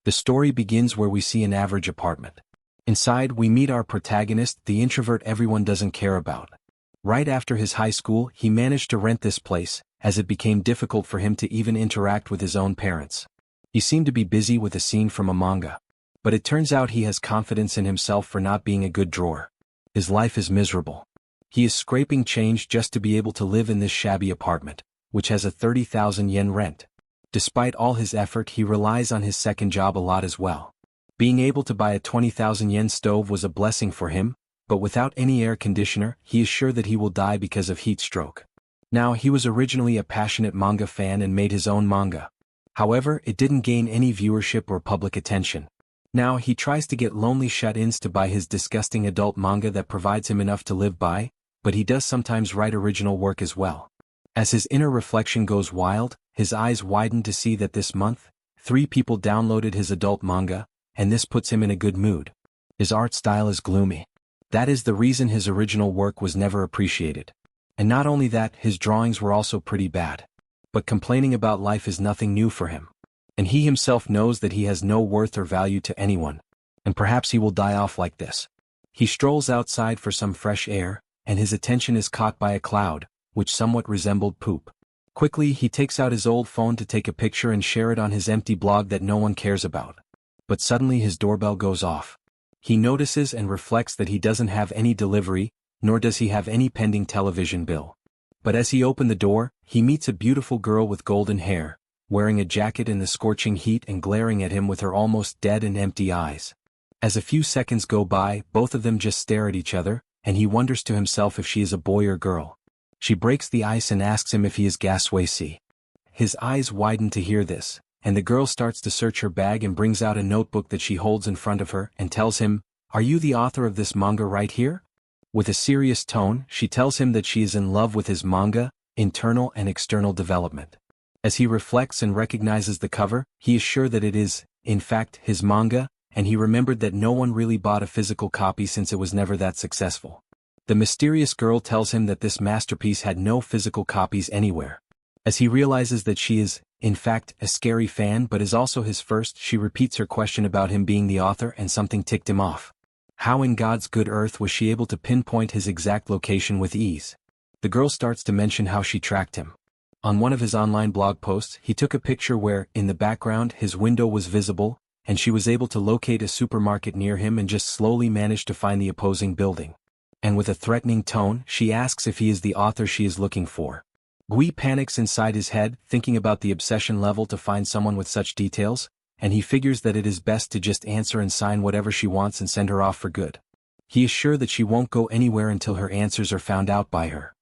The story begins where we see an average apartment. Inside, we meet our protagonist, the introvert everyone doesn't care about. Right after his high school, he managed to rent this place, as it became difficult for him to even interact with his own parents. He seemed to be busy with a scene from a manga. But it turns out he has confidence in himself for not being a good drawer. His life is miserable. He is scraping change just to be able to live in this shabby apartment, which has a 30,000 yen rent. Despite all his effort, he relies on his second job a lot as well. Being able to buy a 20,000 yen stove was a blessing for him, but without any air conditioner, he is sure that he will die because of heat stroke. Now, he was originally a passionate manga fan and made his own manga. However, it didn't gain any viewership or public attention. Now, he tries to get lonely shut-ins to buy his disgusting adult manga that provides him enough to live by, but he does sometimes write original work as well. As his inner reflection goes wild, his eyes widen to see that this month, 3 people downloaded his adult manga, and this puts him in a good mood. His art style is gloomy. That is the reason his original work was never appreciated. And not only that, his drawings were also pretty bad. But complaining about life is nothing new for him. And he himself knows that he has no worth or value to anyone. And perhaps he will die off like this. He strolls outside for some fresh air, and his attention is caught by a cloud, which somewhat resembled poop. Quickly, he takes out his old phone to take a picture and share it on his empty blog that no one cares about. But suddenly his doorbell goes off. He notices and reflects that he doesn't have any delivery, nor does he have any pending television bill. But as he opens the door, he meets a beautiful girl with golden hair, wearing a jacket in the scorching heat and glaring at him with her almost dead and empty eyes. As a few seconds go by, both of them just stare at each other, and he wonders to himself if she is a boy or girl. She breaks the ice and asks him if he is Gasway. His eyes widen to hear this, and the girl starts to search her bag and brings out a notebook that she holds in front of her and tells him, "Are you the author of this manga right here?" With a serious tone, she tells him that she is in love with his manga, internal and external development. As he reflects and recognizes the cover, he is sure that it is, in fact, his manga, and he remembered that no one really bought a physical copy since it was never that successful. The mysterious girl tells him that this masterpiece had no physical copies anywhere. As he realizes that she is, in fact, a scary fan but is also his first, she repeats her question about him being the author and something ticked him off. How in God's good earth was she able to pinpoint his exact location with ease? The girl starts to mention how she tracked him. On one of his online blog posts, he took a picture where, in the background, his window was visible, and she was able to locate a supermarket near him and just slowly managed to find the opposing building. And with a threatening tone, she asks if he is the author she is looking for. Gui panics inside his head, thinking about the obsession level to find someone with such details, and he figures that it is best to just answer and sign whatever she wants and send her off for good. He is sure that she won't go anywhere until her answers are found out by her.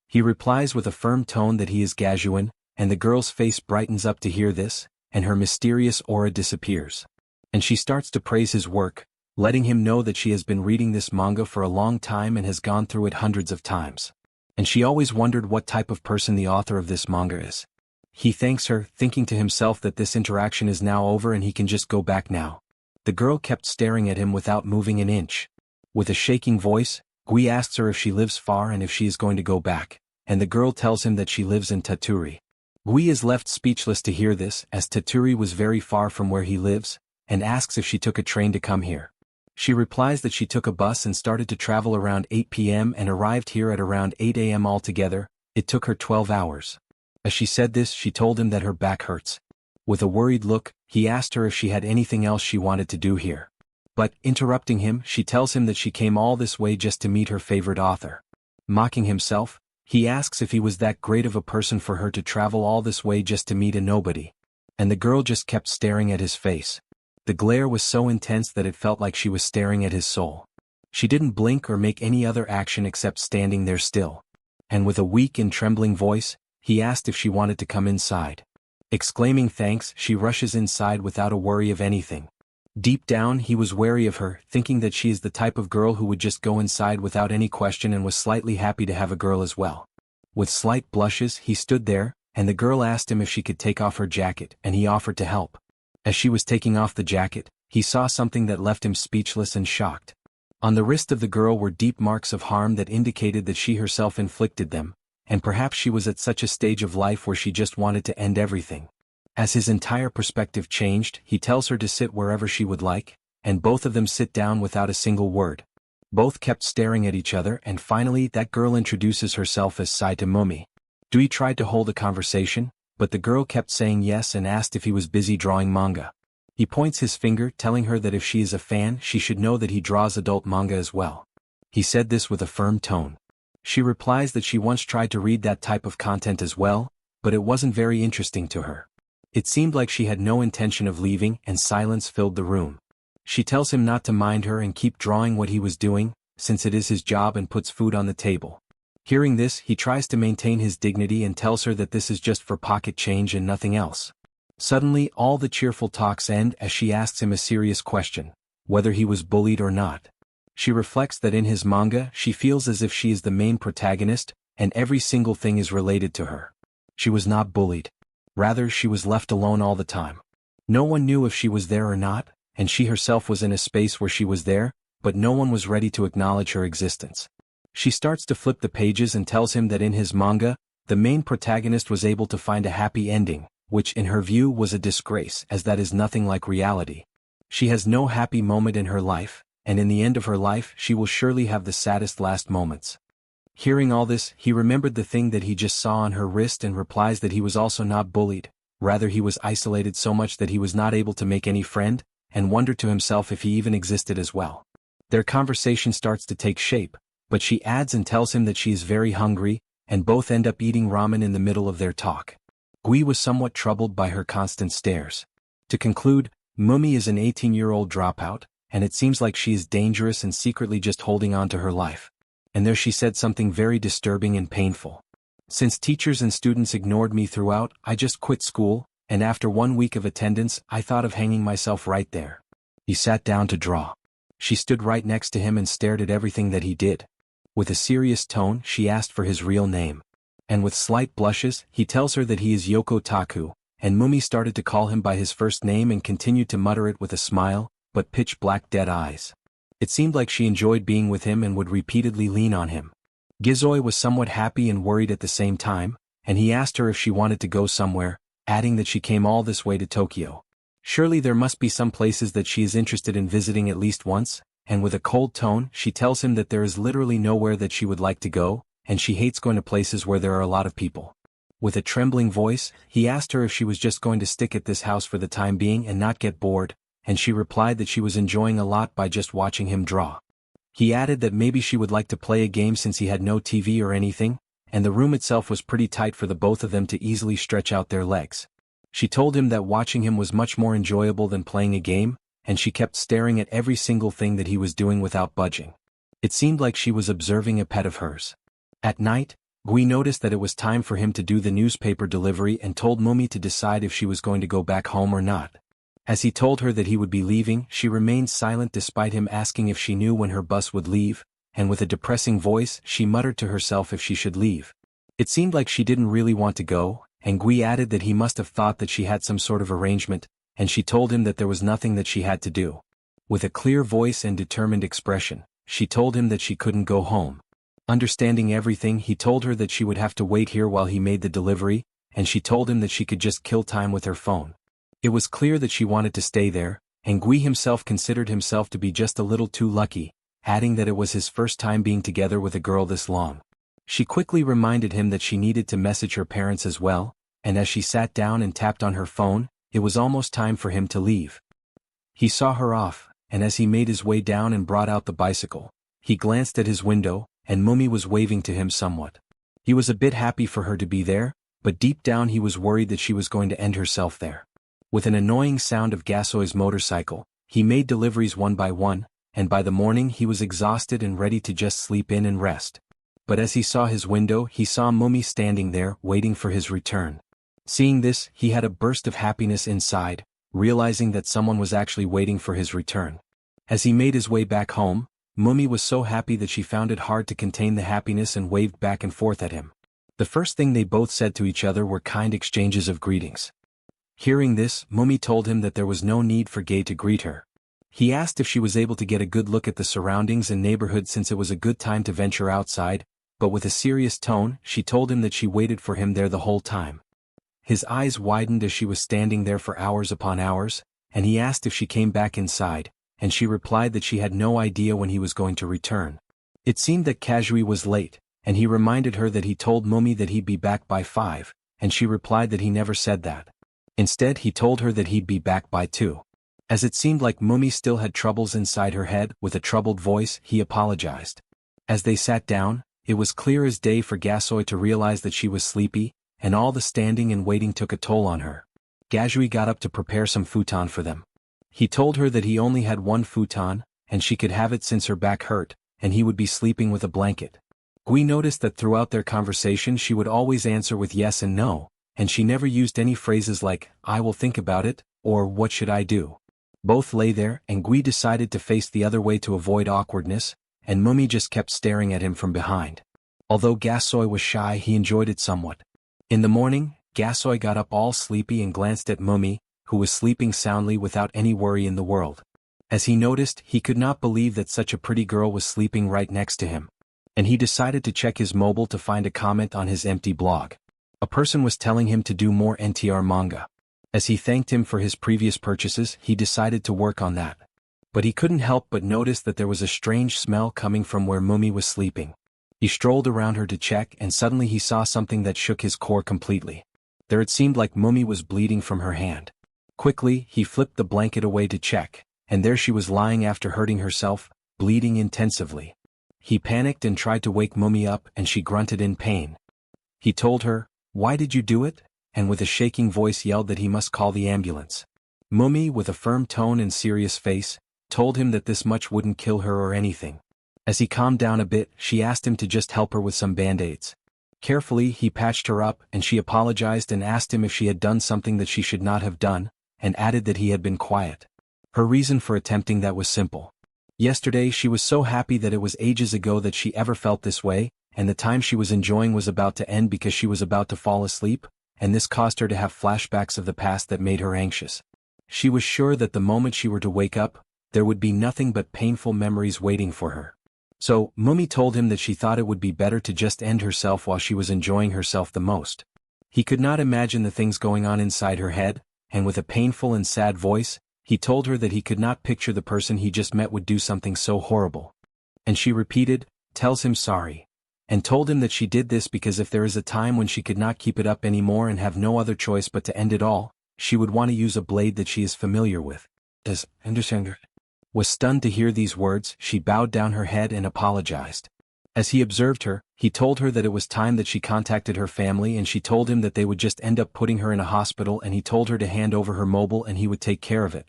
He replies with a firm tone that he is Gajuan, and the girl's face brightens up to hear this, and her mysterious aura disappears. And she starts to praise his work, letting him know that she has been reading this manga for a long time and has gone through it hundreds of times. And she always wondered what type of person the author of this manga is. He thanks her, thinking to himself that this interaction is now over and he can just go back now. The girl kept staring at him without moving an inch. With a shaking voice, Gui asks her if she lives far and if she is going to go back, and the girl tells him that she lives in Taturi. Gui is left speechless to hear this, as Taturi was very far from where he lives, and asks if she took a train to come here. She replies that she took a bus and started to travel around 8 p.m. and arrived here at around 8 a.m. altogether. It took her 12 hours. As she said this, she told him that her back hurts. With a worried look, he asked her if she had anything else she wanted to do here. But, interrupting him, she tells him that she came all this way just to meet her favorite author. Mocking himself, he asks if he was that great of a person for her to travel all this way just to meet a nobody. And the girl just kept staring at his face. The glare was so intense that it felt like she was staring at his soul. She didn't blink or make any other action except standing there still. And with a weak and trembling voice, he asked if she wanted to come inside. Exclaiming thanks, she rushes inside without a worry of anything. Deep down, he was wary of her, thinking that she is the type of girl who would just go inside without any question, and was slightly happy to have a girl as well. With slight blushes, he stood there, and the girl asked him if she could take off her jacket, and he offered to help. As she was taking off the jacket, he saw something that left him speechless and shocked. On the wrist of the girl were deep marks of harm that indicated that she herself inflicted them, and perhaps she was at such a stage of life where she just wanted to end everything. As his entire perspective changed, he tells her to sit wherever she would like, and both of them sit down without a single word. Both kept staring at each other, and finally that girl introduces herself as Sai to Mumi. Dewey tried to hold a conversation, but the girl kept saying yes and asked if he was busy drawing manga. He points his finger, telling her that if she is a fan, she should know that he draws adult manga as well. He said this with a firm tone. She replies that she once tried to read that type of content as well, but it wasn't very interesting to her. It seemed like she had no intention of leaving, and silence filled the room. She tells him not to mind her and keep drawing what he was doing, since it is his job, and puts food on the table. Hearing this, he tries to maintain his dignity and tells her that this is just for pocket change and nothing else. Suddenly, all the cheerful talks end as she asks him a serious question, whether he was bullied or not. She reflects that in his manga, she feels as if she is the main protagonist, and every single thing is related to her. She was not bullied. Rather, she was left alone all the time. No one knew if she was there or not, and she herself was in a space where she was there, but no one was ready to acknowledge her existence. She starts to flip the pages and tells him that in his manga, the main protagonist was able to find a happy ending, which in her view was a disgrace, as that is nothing like reality. She has no happy moment in her life, and in the end of her life she will surely have the saddest last moments. Hearing all this, he remembered the thing that he just saw on her wrist and replies that he was also not bullied, rather he was isolated so much that he was not able to make any friend, and wondered to himself if he even existed as well. Their conversation starts to take shape, but she adds and tells him that she is very hungry, and both end up eating ramen in the middle of their talk. Gui was somewhat troubled by her constant stares. To conclude, Mumi is an 18-year-old dropout, and it seems like she is dangerous and secretly just holding on to her life. And there she said something very disturbing and painful. Since teachers and students ignored me throughout, I just quit school, and after 1 week of attendance, I thought of hanging myself right there. He sat down to draw. She stood right next to him and stared at everything that he did. With a serious tone, she asked for his real name. And with slight blushes, he tells her that he is Yoko Taku, and Mumi started to call him by his first name and continued to mutter it with a smile, but pitch-black dead eyes. It seemed like she enjoyed being with him and would repeatedly lean on him. Gizoi was somewhat happy and worried at the same time, and he asked her if she wanted to go somewhere, adding that she came all this way to Tokyo. Surely there must be some places that she is interested in visiting at least once, and with a cold tone, she tells him that there is literally nowhere that she would like to go, and she hates going to places where there are a lot of people. With a trembling voice, he asked her if she was just going to stick at this house for the time being and not get bored, and she replied that she was enjoying a lot by just watching him draw. He added that maybe she would like to play a game since he had no TV or anything, and the room itself was pretty tight for the both of them to easily stretch out their legs. She told him that watching him was much more enjoyable than playing a game, and she kept staring at every single thing that he was doing without budging. It seemed like she was observing a pet of hers. At night, Gui noticed that it was time for him to do the newspaper delivery and told Mumi to decide if she was going to go back home or not. As he told her that he would be leaving, she remained silent despite him asking if she knew when her bus would leave, and with a depressing voice, she muttered to herself if she should leave. It seemed like she didn't really want to go, and Gui added that he must have thought that she had some sort of arrangement, and she told him that there was nothing that she had to do. With a clear voice and determined expression, she told him that she couldn't go home. Understanding everything, he told her that she would have to wait here while he made the delivery, and she told him that she could just kill time with her phone. It was clear that she wanted to stay there, and Gui himself considered himself to be just a little too lucky, adding that it was his first time being together with a girl this long. She quickly reminded him that she needed to message her parents as well, and as she sat down and tapped on her phone, it was almost time for him to leave. He saw her off, and as he made his way down and brought out the bicycle, he glanced at his window, and Mumi was waving to him somewhat. He was a bit happy for her to be there, but deep down he was worried that she was going to end herself there. With an annoying sound of Gasoi's motorcycle, he made deliveries one by one, and by the morning he was exhausted and ready to just sleep in and rest. But as he saw his window, he saw Mumi standing there, waiting for his return. Seeing this, he had a burst of happiness inside, realizing that someone was actually waiting for his return. As he made his way back home, Mumi was so happy that she found it hard to contain the happiness and waved back and forth at him. The first thing they both said to each other were kind exchanges of greetings. Hearing this, Mumi told him that there was no need for Gay to greet her. He asked if she was able to get a good look at the surroundings and neighborhood since it was a good time to venture outside, but with a serious tone, she told him that she waited for him there the whole time. His eyes widened as she was standing there for hours upon hours, and he asked if she came back inside, and she replied that she had no idea when he was going to return. It seemed that Kazui was late, and he reminded her that he told Mumi that he'd be back by 5, and she replied that he never said that. Instead he told her that he'd be back by 2. As it seemed like Mumi still had troubles inside her head, with a troubled voice, he apologized. As they sat down, it was clear as day for Gasoi to realize that she was sleepy, and all the standing and waiting took a toll on her. Kazui got up to prepare some futon for them. He told her that he only had one futon, and she could have it since her back hurt, and he would be sleeping with a blanket. Gui noticed that throughout their conversation she would always answer with yes and no, and she never used any phrases like, "I will think about it," or "What should I do?" Both lay there, and Gui decided to face the other way to avoid awkwardness, and Mumi just kept staring at him from behind. Although Gasoi was shy, he enjoyed it somewhat. In the morning, Gasoi got up all sleepy and glanced at Mumi, who was sleeping soundly without any worry in the world. As he noticed, he could not believe that such a pretty girl was sleeping right next to him. And he decided to check his mobile to find a comment on his empty blog. A person was telling him to do more NTR manga. As he thanked him for his previous purchases, he decided to work on that. But he couldn't help but notice that there was a strange smell coming from where Mumi was sleeping. He strolled around her to check, and suddenly he saw something that shook his core completely. There it seemed like Mumi was bleeding from her hand. Quickly, he flipped the blanket away to check, and there she was lying after hurting herself, bleeding intensively. He panicked and tried to wake Mumi up, and she grunted in pain. He told her, "Why did you do it?" and with a shaking voice yelled that he must call the ambulance. Mumi, with a firm tone and serious face, told him that this much wouldn't kill her or anything. As he calmed down a bit, she asked him to just help her with some band-aids. Carefully, he patched her up, and she apologized and asked him if she had done something that she should not have done, and added that he had been quiet. Her reason for attempting that was simple. Yesterday she was so happy that it was ages ago that she ever felt this way, and the time she was enjoying was about to end because she was about to fall asleep, and this caused her to have flashbacks of the past that made her anxious. She was sure that the moment she were to wake up, there would be nothing but painful memories waiting for her. So, Mumi told him that she thought it would be better to just end herself while she was enjoying herself the most. He could not imagine the things going on inside her head, and with a painful and sad voice, he told her that he could not picture the person he just met would do something so horrible. And she repeated, tells him sorry, and told him that she did this because if there is a time when she could not keep it up anymore and have no other choice but to end it all, she would want to use a blade that she is familiar with. Does understand? Was stunned to hear these words, she bowed down her head and apologized. As he observed her, he told her that it was time that she contacted her family, and she told him that they would just end up putting her in a hospital, and he told her to hand over her mobile and he would take care of it.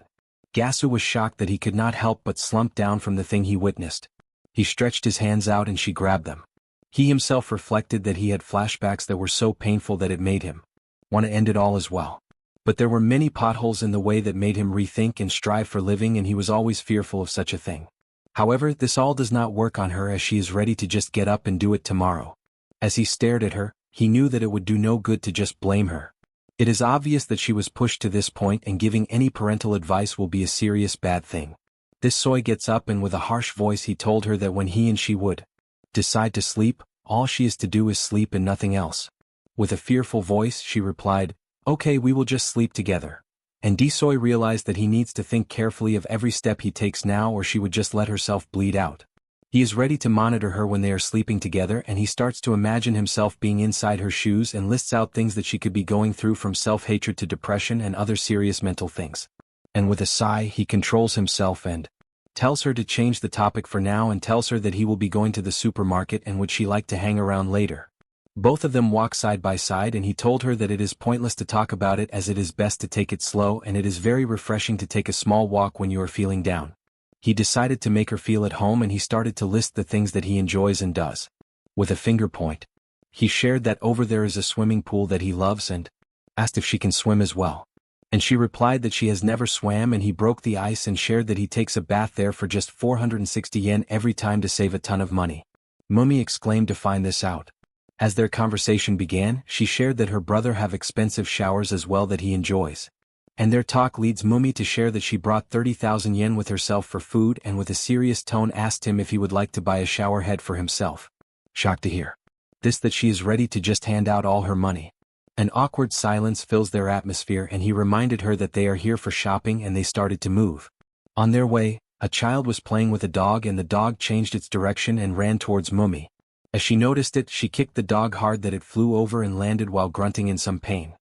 Gasu was shocked that he could not help but slump down from the thing he witnessed. He stretched his hands out and she grabbed them. He himself reflected that he had flashbacks that were so painful that it made him want to end it all as well. But there were many potholes in the way that made him rethink and strive for living, and he was always fearful of such a thing. However, this all does not work on her, as she is ready to just get up and do it tomorrow. As he stared at her, he knew that it would do no good to just blame her. It is obvious that she was pushed to this point, and giving any parental advice will be a serious bad thing. This soy gets up, and with a harsh voice he told her that when he and she would decide to sleep, all she is to do is sleep and nothing else. With a fearful voice she replied, "Okay, we will just sleep together." And Desoy realized that he needs to think carefully of every step he takes now, or she would just let herself bleed out. He is ready to monitor her when they are sleeping together, and he starts to imagine himself being inside her shoes and lists out things that she could be going through, from self-hatred to depression and other serious mental things. And with a sigh he controls himself and tells her to change the topic for now, and tells her that he will be going to the supermarket and would she like to hang around later. Both of them walk side by side, and he told her that it is pointless to talk about it, as it is best to take it slow, and it is very refreshing to take a small walk when you are feeling down. He decided to make her feel at home, and he started to list the things that he enjoys and does. With a finger point, he shared that over there is a swimming pool that he loves, and asked if she can swim as well. And she replied that she has never swam, and he broke the ice and shared that he takes a bath there for just 460 yen every time to save a ton of money. Mumi exclaimed to find this out. As their conversation began, she shared that her brother have expensive showers as well that he enjoys. And their talk leads Mumi to share that she brought 30,000 yen with herself for food, and with a serious tone asked him if he would like to buy a shower head for himself. Shocked to hear this, that she is ready to just hand out all her money. An awkward silence fills their atmosphere and he reminded her that they are here for shopping and they started to move. On their way, a child was playing with a dog and the dog changed its direction and ran towards Mummy. As she noticed it, she kicked the dog hard that it flew over and landed while grunting in some pain.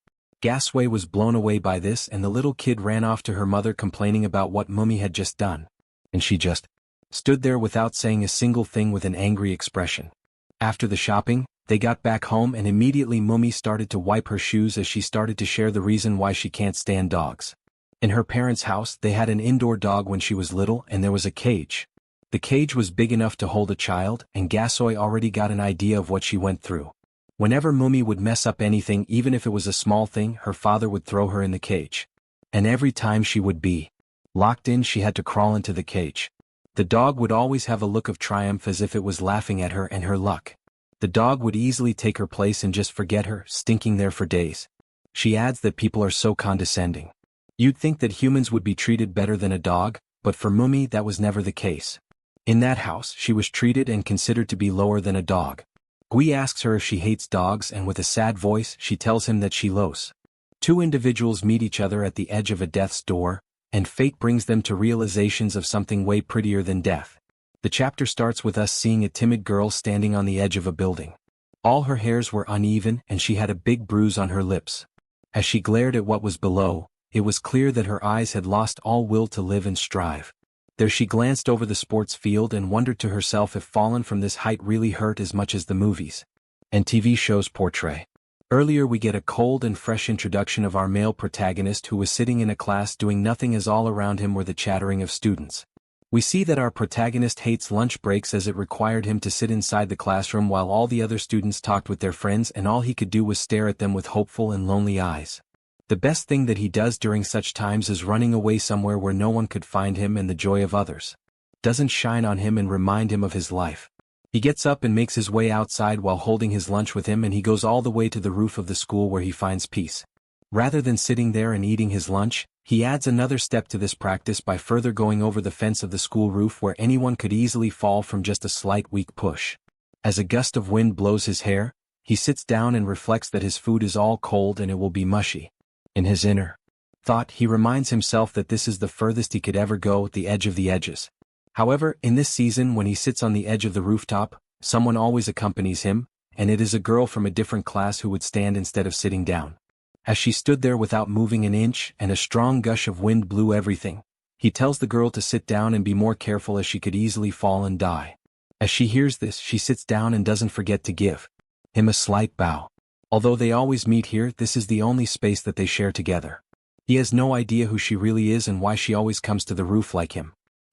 Gasway was blown away by this and the little kid ran off to her mother complaining about what Mummy had just done. And she just stood there without saying a single thing with an angry expression. After the shopping, they got back home and immediately Mummy started to wipe her shoes as she started to share the reason why she can't stand dogs. In her parents' house, they had an indoor dog when she was little and there was a cage. The cage was big enough to hold a child and Gasoy already got an idea of what she went through. Whenever Mummy would mess up anything, even if it was a small thing, her father would throw her in the cage. And every time she would be locked in, she had to crawl into the cage. The dog would always have a look of triumph as if it was laughing at her and her luck. The dog would easily take her place and just forget her, stinking there for days. She adds that people are so condescending. You'd think that humans would be treated better than a dog, but for Mummy that was never the case. In that house, she was treated and considered to be lower than a dog. Gui asks her if she hates dogs and with a sad voice she tells him that she loves. Two individuals meet each other at the edge of a death's door, and fate brings them to realizations of something way prettier than death. The chapter starts with us seeing a timid girl standing on the edge of a building. All her hairs were uneven and she had a big bruise on her lips. As she glared at what was below, it was clear that her eyes had lost all will to live and strive. There she glanced over the sports field and wondered to herself if falling from this height really hurt as much as the movies and TV shows portray. Earlier we get a cold and fresh introduction of our male protagonist who was sitting in a class doing nothing as all around him were the chattering of students. We see that our protagonist hates lunch breaks as it required him to sit inside the classroom while all the other students talked with their friends and all he could do was stare at them with hopeful and lonely eyes. The best thing that he does during such times is running away somewhere where no one could find him and the joy of others doesn't shine on him and remind him of his life. He gets up and makes his way outside while holding his lunch with him and he goes all the way to the roof of the school where he finds peace. Rather than sitting there and eating his lunch, he adds another step to this practice by further going over the fence of the school roof where anyone could easily fall from just a slight weak push. As a gust of wind blows his hair, he sits down and reflects that his food is all cold and it will be mushy. In his inner thought, he reminds himself that this is the furthest he could ever go at the edge of the edges. However, in this season when he sits on the edge of the rooftop, someone always accompanies him, and it is a girl from a different class who would stand instead of sitting down. As she stood there without moving an inch and a strong gush of wind blew everything, he tells the girl to sit down and be more careful as she could easily fall and die. As she hears this, she sits down and doesn't forget to give him a slight bow. Although they always meet here, this is the only space that they share together. He has no idea who she really is and why she always comes to the roof like him.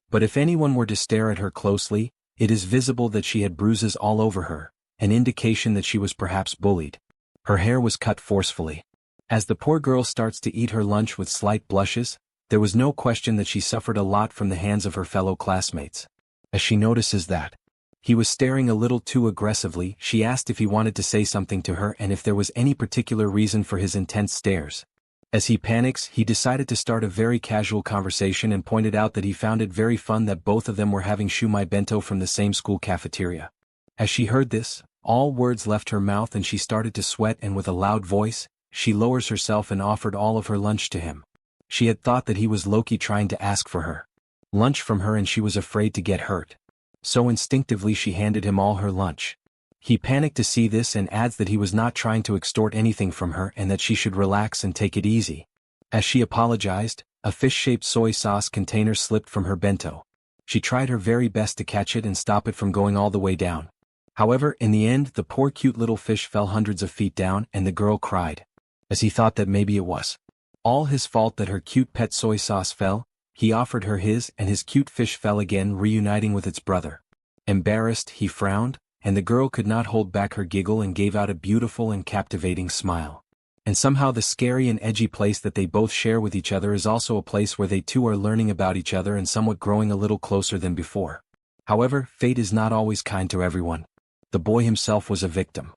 But if anyone were to stare at her closely, it is visible that she had bruises all over her, an indication that she was perhaps bullied. Her hair was cut forcefully. As the poor girl starts to eat her lunch with slight blushes, there was no question that she suffered a lot from the hands of her fellow classmates. As she notices that he was staring a little too aggressively, she asked if he wanted to say something to her and if there was any particular reason for his intense stares. As he panics, he decided to start a very casual conversation and pointed out that he found it very fun that both of them were having shumai bento from the same school cafeteria. As she heard this, all words left her mouth and she started to sweat and with a loud voice, she lowers herself and offered all of her lunch to him. She had thought that he was Loki trying to ask for her lunch from her and she was afraid to get hurt. So instinctively she handed him all her lunch. He panicked to see this and adds that he was not trying to extort anything from her and that she should relax and take it easy. As she apologized, a fish-shaped soy sauce container slipped from her bento. She tried her very best to catch it and stop it from going all the way down. However, in the end, the poor cute little fish fell hundreds of feet down and the girl cried. As he thought that maybe it was all his fault that her cute pet soy sauce fell, he offered her his and his cute fish fell again, reuniting with its brother. Embarrassed, he frowned, and the girl could not hold back her giggle and gave out a beautiful and captivating smile. And somehow the scary and edgy place that they both share with each other is also a place where they two are learning about each other and somewhat growing a little closer than before. However, fate is not always kind to everyone. The boy himself was a victim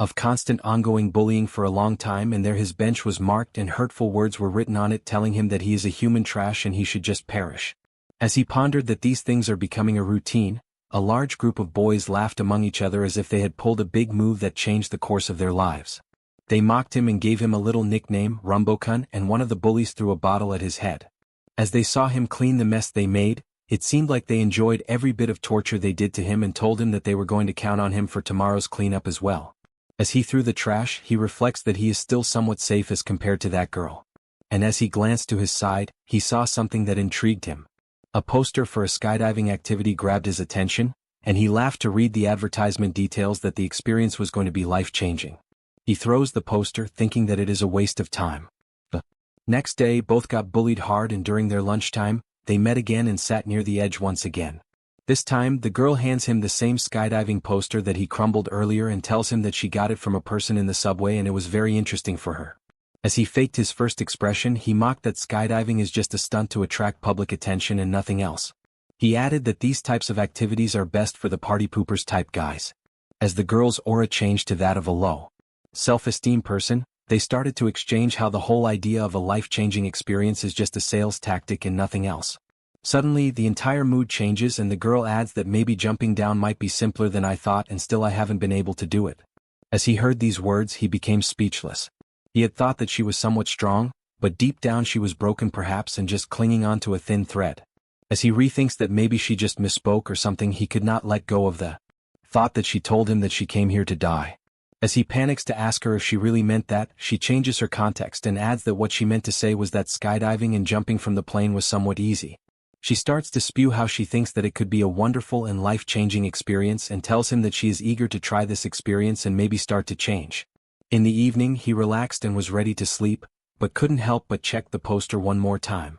of constant ongoing bullying for a long time, and there his bench was marked and hurtful words were written on it telling him that he is a human trash and he should just perish. As he pondered that these things are becoming a routine, a large group of boys laughed among each other as if they had pulled a big move that changed the course of their lives. They mocked him and gave him a little nickname, Rumbokun, and one of the bullies threw a bottle at his head. As they saw him clean the mess they made, it seemed like they enjoyed every bit of torture they did to him and told him that they were going to count on him for tomorrow's cleanup as well. As he threw the trash, he reflects that he is still somewhat safe as compared to that girl. And as he glanced to his side, he saw something that intrigued him. A poster for a skydiving activity grabbed his attention, and he laughed to read the advertisement details that the experience was going to be life-changing. He throws the poster, thinking that it is a waste of time. The next day, both got bullied hard, and during their lunchtime, they met again and sat near the edge once again. This time, the girl hands him the same skydiving poster that he crumbled earlier and tells him that she got it from a person in the subway and it was very interesting for her. As he faked his first expression, he mocked that skydiving is just a stunt to attract public attention and nothing else. He added that these types of activities are best for the party poopers type guys. As the girl's aura changed to that of a low self-esteem person, they started to exchange how the whole idea of a life-changing experience is just a sales tactic and nothing else. Suddenly, the entire mood changes and the girl adds that maybe jumping down might be simpler than I thought and still I haven't been able to do it. As he heard these words, he became speechless. He had thought that she was somewhat strong, but deep down she was broken perhaps and just clinging on to a thin thread. As he rethinks that maybe she just misspoke or something, he could not let go of the thought that she told him that she came here to die. As he panics to ask her if she really meant that, she changes her context and adds that what she meant to say was that skydiving and jumping from the plane was somewhat easy. She starts to spew how she thinks that it could be a wonderful and life-changing experience and tells him that she is eager to try this experience and maybe start to change. In the evening, he relaxed and was ready to sleep, but couldn't help but check the poster one more time.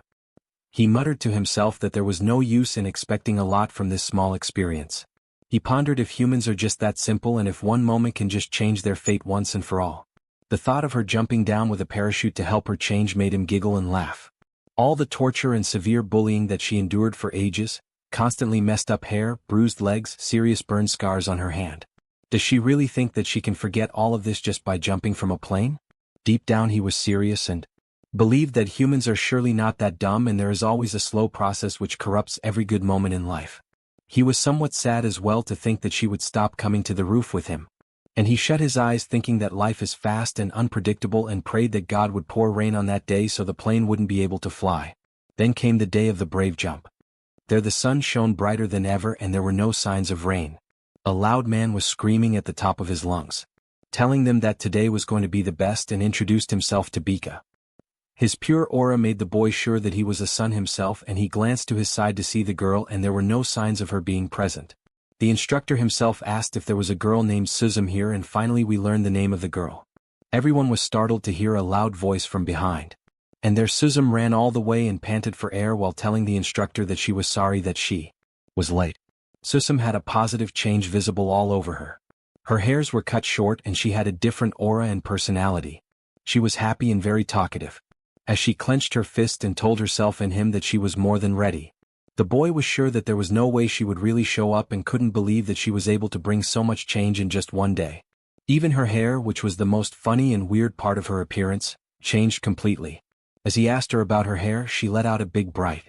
He muttered to himself that there was no use in expecting a lot from this small experience. He pondered if humans are just that simple and if one moment can just change their fate once and for all. The thought of her jumping down with a parachute to help her change made him giggle and laugh. All the torture and severe bullying that she endured for ages, constantly messed up hair, bruised legs, serious burn scars on her hand. Does she really think that she can forget all of this just by jumping from a plane? Deep down he was serious and believed that humans are surely not that dumb and there is always a slow process which corrupts every good moment in life. He was somewhat sad as well to think that she would stop coming to the roof with him. And he shut his eyes thinking that life is fast and unpredictable and prayed that God would pour rain on that day so the plane wouldn't be able to fly. Then came the day of the brave jump. There the sun shone brighter than ever and there were no signs of rain. A loud man was screaming at the top of his lungs, telling them that today was going to be the best, and introduced himself to Bika. His pure aura made the boy sure that he was a son himself, and he glanced to his side to see the girl and there were no signs of her being present. The instructor himself asked if there was a girl named Suzum here, and finally we learned the name of the girl. Everyone was startled to hear a loud voice from behind. And there Suzum ran all the way and panted for air while telling the instructor that she was sorry that she was late. Suzum had a positive change visible all over her. Her hairs were cut short and she had a different aura and personality. She was happy and very talkative. As she clenched her fist and told herself and him that she was more than ready. The boy was sure that there was no way she would really show up and couldn't believe that she was able to bring so much change in just one day. Even her hair, which was the most funny and weird part of her appearance, changed completely. As he asked her about her hair, she let out a big bright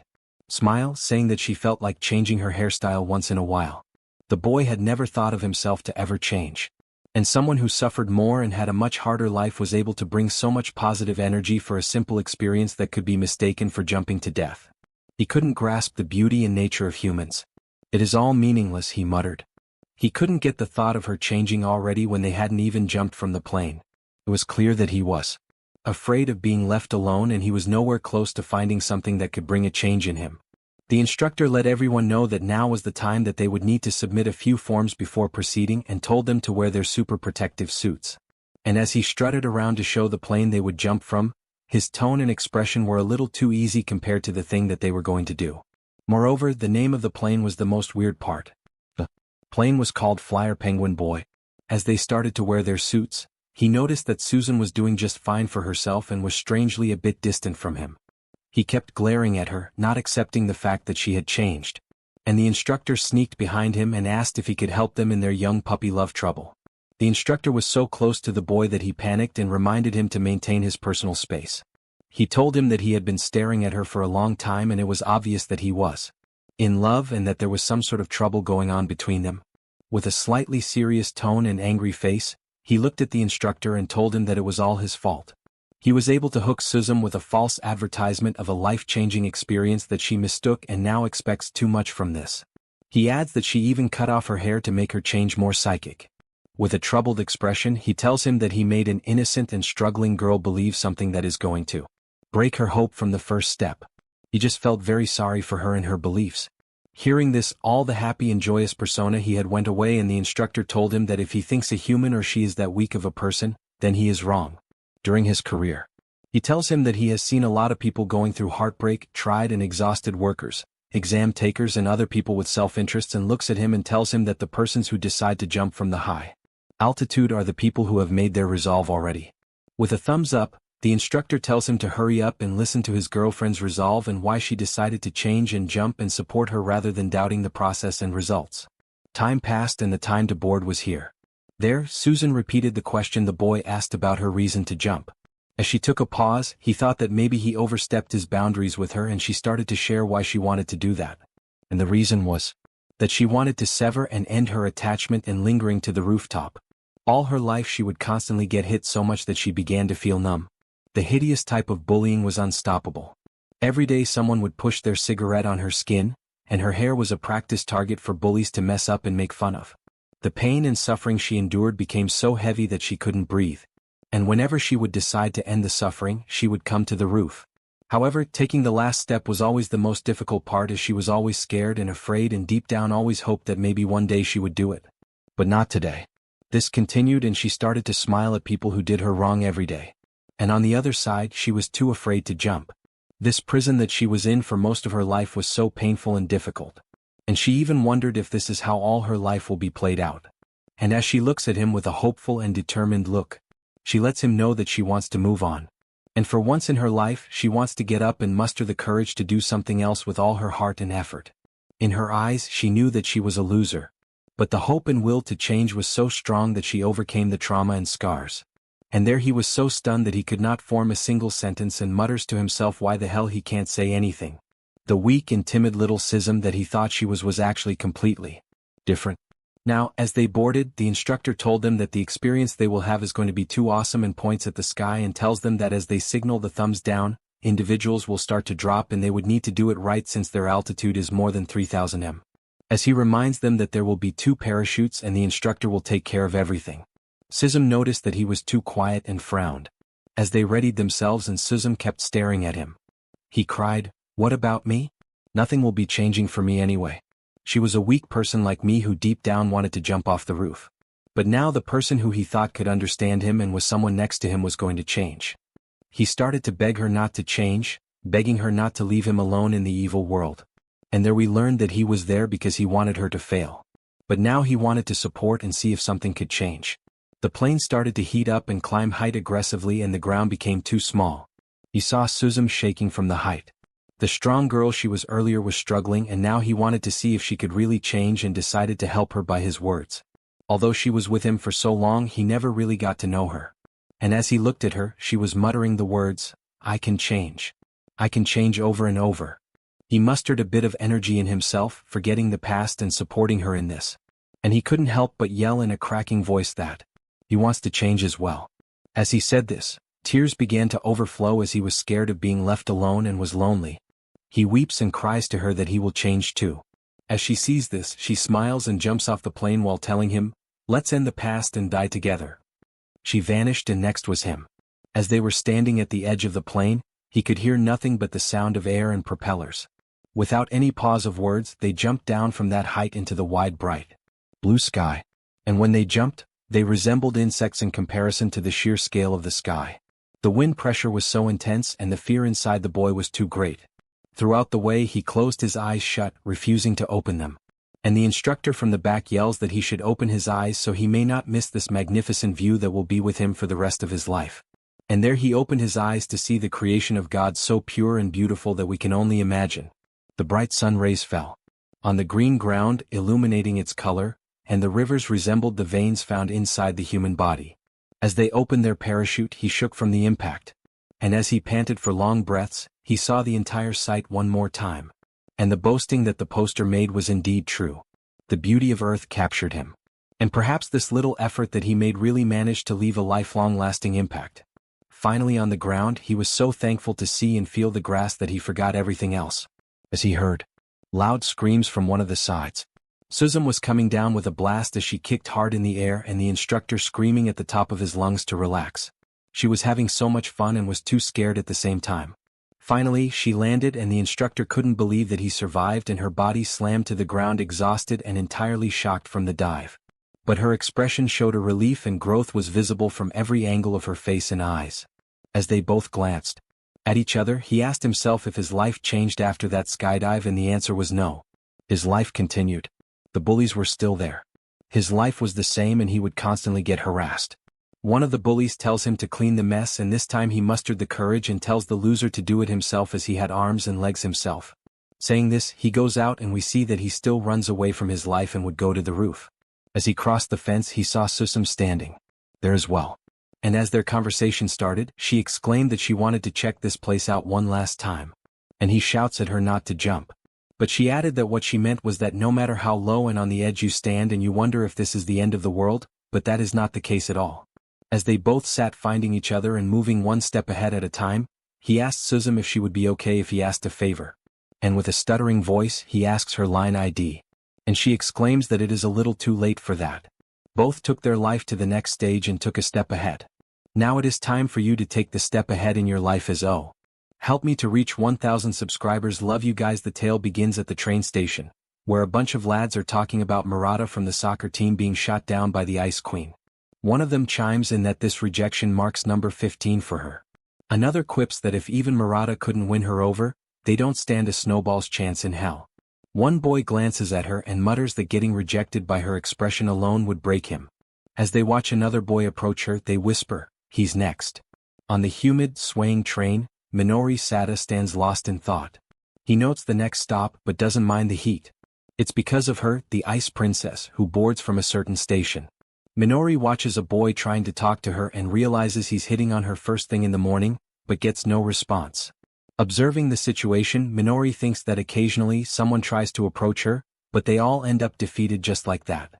smile, saying that she felt like changing her hairstyle once in a while. The boy had never thought of himself to ever change. And someone who suffered more and had a much harder life was able to bring so much positive energy for a simple experience that could be mistaken for jumping to death. He couldn't grasp the beauty and nature of humans. It is all meaningless, he muttered. He couldn't get the thought of her changing already when they hadn't even jumped from the plane. It was clear that he was afraid of being left alone, and he was nowhere close to finding something that could bring a change in him. The instructor let everyone know that now was the time that they would need to submit a few forms before proceeding and told them to wear their super protective suits. And as he strutted around to show the plane they would jump from, his tone and expression were a little too easy compared to the thing that they were going to do. Moreover, the name of the plane was the most weird part. The plane was called Flyer Penguin Boy. As they started to wear their suits, he noticed that Susan was doing just fine for herself and was strangely a bit distant from him. He kept glaring at her, not accepting the fact that she had changed. And the instructor sneaked behind him and asked if he could help them in their young puppy love trouble. The instructor was so close to the boy that he panicked and reminded him to maintain his personal space. He told him that he had been staring at her for a long time and it was obvious that he was in love and that there was some sort of trouble going on between them. With a slightly serious tone and angry face, He looked at the instructor and told him that it was all his fault. He was able to hook Suzum with a false advertisement of a life-changing experience that she mistook and now expects too much from this. He adds that she even cut off her hair to make her change more psychic. With a troubled expression, he tells him that he made an innocent and struggling girl believe something that is going to break her hope from the first step. He just felt very sorry for her and her beliefs. Hearing this, all the happy and joyous persona he had went away, and the instructor told him that if he thinks a human or she is that weak of a person, then he is wrong. During his career, he tells him that he has seen a lot of people going through heartbreak, tried and exhausted workers, exam takers and other people with self-interests, and looks at him and tells him that the persons who decide to jump from the high altitude are the people who have made their resolve already. With a thumbs up, the instructor tells him to hurry up and listen to his girlfriend's resolve and why she decided to change and jump and support her rather than doubting the process and results. Time passed and the time to board was here. There, Susan repeated the question the boy asked about her reason to jump. As she took a pause, he thought that maybe he overstepped his boundaries with her, and she started to share why she wanted to do that. And the reason was that she wanted to sever and end her attachment and lingering to the rooftop. All her life she would constantly get hit so much that she began to feel numb. The hideous type of bullying was unstoppable. Every day someone would push their cigarette on her skin, and her hair was a practice target for bullies to mess up and make fun of. The pain and suffering she endured became so heavy that she couldn't breathe. And whenever she would decide to end the suffering, she would come to the roof. However, taking the last step was always the most difficult part, as she was always scared and afraid and deep down always hoped that maybe one day she would do it. But not today. This continued, and she started to smile at people who did her wrong every day. And on the other side, she was too afraid to jump. This prison that she was in for most of her life was so painful and difficult. And she even wondered if this is how all her life will be played out. And as she looks at him with a hopeful and determined look, she lets him know that she wants to move on. And for once in her life, she wants to get up and muster the courage to do something else with all her heart and effort. In her eyes, she knew that she was a loser. But the hope and will to change was so strong that she overcame the trauma and scars. And there he was, so stunned that he could not form a single sentence, and mutters to himself why the hell he can't say anything. The weak and timid little Sism that he thought she was actually completely different. Now, as they boarded, the instructor told them that the experience they will have is going to be too awesome, and points at the sky and tells them that as they signal the thumbs down, individuals will start to drop, and they would need to do it right since their altitude is more than 3,000 m. As he reminds them that there will be 2 parachutes and the instructor will take care of everything. Sism noticed that he was too quiet and frowned. As they readied themselves and Sism kept staring at him, he cried, "What about me? Nothing will be changing for me anyway. She was a weak person like me who deep down wanted to jump off the roof." But now the person who he thought could understand him and was someone next to him was going to change. He started to beg her not to change, begging her not to leave him alone in the evil world. And there we learned that he was there because he wanted her to fail. But now he wanted to support and see if something could change. The plane started to heat up and climb height aggressively, and the ground became too small. He saw Suzum shaking from the height. The strong girl she was earlier was struggling, and now he wanted to see if she could really change and decided to help her by his words. Although she was with him for so long, he never really got to know her. And as he looked at her, she was muttering the words, "I can change. I can change," over and over. He mustered a bit of energy in himself, forgetting the past and supporting her in this. And he couldn't help but yell in a cracking voice that he wants to change as well. As he said this, tears began to overflow as he was scared of being left alone and was lonely. He weeps and cries to her that he will change too. As she sees this, she smiles and jumps off the plane while telling him, "Let's end the past and die together." She vanished, and next was him. As they were standing at the edge of the plane, he could hear nothing but the sound of air and propellers. Without any pause of words, they jumped down from that height into the wide, bright blue sky. And when they jumped, they resembled insects in comparison to the sheer scale of the sky. The wind pressure was so intense, and the fear inside the boy was too great. Throughout the way, he closed his eyes shut, refusing to open them. And the instructor from the back yells that he should open his eyes so he may not miss this magnificent view that will be with him for the rest of his life. And there he opened his eyes to see the creation of God, so pure and beautiful that we can only imagine. The bright sun rays fell on the green ground, illuminating its color, and the rivers resembled the veins found inside the human body. As they opened their parachute, he shook from the impact. And as he panted for long breaths, he saw the entire sight one more time. And the boasting that the poster made was indeed true. The beauty of Earth captured him. And perhaps this little effort that he made really managed to leave a lifelong lasting impact. Finally on the ground, he was so thankful to see and feel the grass that he forgot everything else. As he heard loud screams from one of the sides. Suzum was coming down with a blast as she kicked hard in the air and the instructor screaming at the top of his lungs to relax. She was having so much fun and was too scared at the same time. Finally, she landed and the instructor couldn't believe that he survived and her body slammed to the ground exhausted and entirely shocked from the dive. But her expression showed a relief and growth was visible from every angle of her face and eyes. As they both glanced at each other, he asked himself if his life changed after that skydive and the answer was no. His life continued. The bullies were still there. His life was the same and he would constantly get harassed. One of the bullies tells him to clean the mess and this time he mustered the courage and tells the loser to do it himself as he had arms and legs himself. Saying this, he goes out and we see that he still runs away from his life and would go to the roof. As he crossed the fence he saw Susum standing there as well. And as their conversation started, she exclaimed that she wanted to check this place out one last time. And he shouts at her not to jump. But she added that what she meant was that no matter how low and on the edge you stand and you wonder if this is the end of the world, but that is not the case at all. As they both sat finding each other and moving one step ahead at a time, he asked Suzum if she would be okay if he asked a favor. And with a stuttering voice, he asks her line ID. And she exclaims that it is a little too late for that. Both took their life to the next stage and took a step ahead. Now it is time for you to take the step ahead in your life as oh. Help me to reach 1,000 subscribers. Love you guys. The tale begins at the train station, where a bunch of lads are talking about Murata from the soccer team being shot down by the Ice Queen. One of them chimes in that this rejection marks number 15 for her. Another quips that if even Murata couldn't win her over, they don't stand a snowball's chance in hell. One boy glances at her and mutters that getting rejected by her expression alone would break him. As they watch another boy approach her, they whisper, "He's next." On the humid, swaying train, Minori Sada stands lost in thought. He notes the next stop but doesn't mind the heat. It's because of her, the Ice Princess, who boards from a certain station. Minori watches a boy trying to talk to her and realizes he's hitting on her first thing in the morning, but gets no response. Observing the situation, Minori thinks that occasionally someone tries to approach her, but they all end up defeated just like that.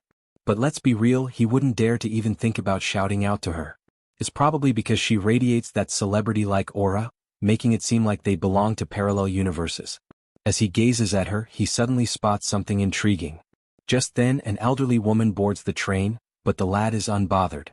But let's be real, he wouldn't dare to even think about shouting out to her. It's probably because she radiates that celebrity-like aura, making it seem like they belong to parallel universes. As he gazes at her, he suddenly spots something intriguing. Just then, an elderly woman boards the train, but the lad is unbothered.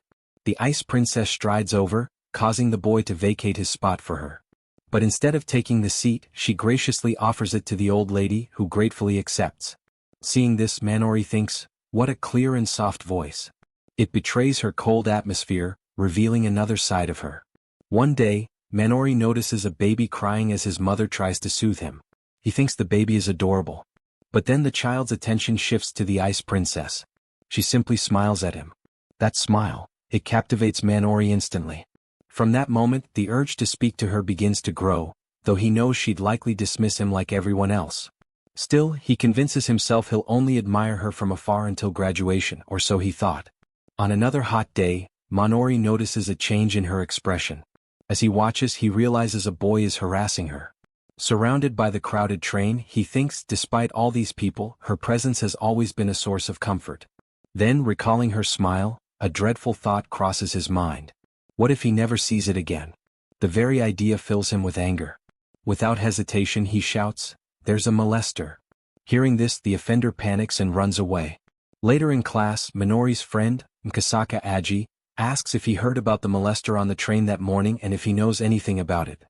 The Ice Princess strides over, causing the boy to vacate his spot for her. But instead of taking the seat, she graciously offers it to the old lady, who gratefully accepts. Seeing this, Minori thinks, what a clear and soft voice. It betrays her cold atmosphere, revealing another side of her. One day, Minori notices a baby crying as his mother tries to soothe him. He thinks the baby is adorable. But then the child's attention shifts to the Ice Princess. She simply smiles at him. That smile, it captivates Minori instantly. From that moment, the urge to speak to her begins to grow, though he knows she'd likely dismiss him like everyone else. Still, he convinces himself he'll only admire her from afar until graduation, or so he thought. On another hot day, Minori notices a change in her expression. As he watches, he realizes a boy is harassing her. Surrounded by the crowded train, he thinks, despite all these people, her presence has always been a source of comfort. Then, recalling her smile, a dreadful thought crosses his mind. What if he never sees it again? The very idea fills him with anger. Without hesitation he shouts, "There's a molester." Hearing this, the offender panics and runs away. Later in class, Minori's friend, Mkasaka Aji, asks if he heard about the molester on the train that morning and if he knows anything about it.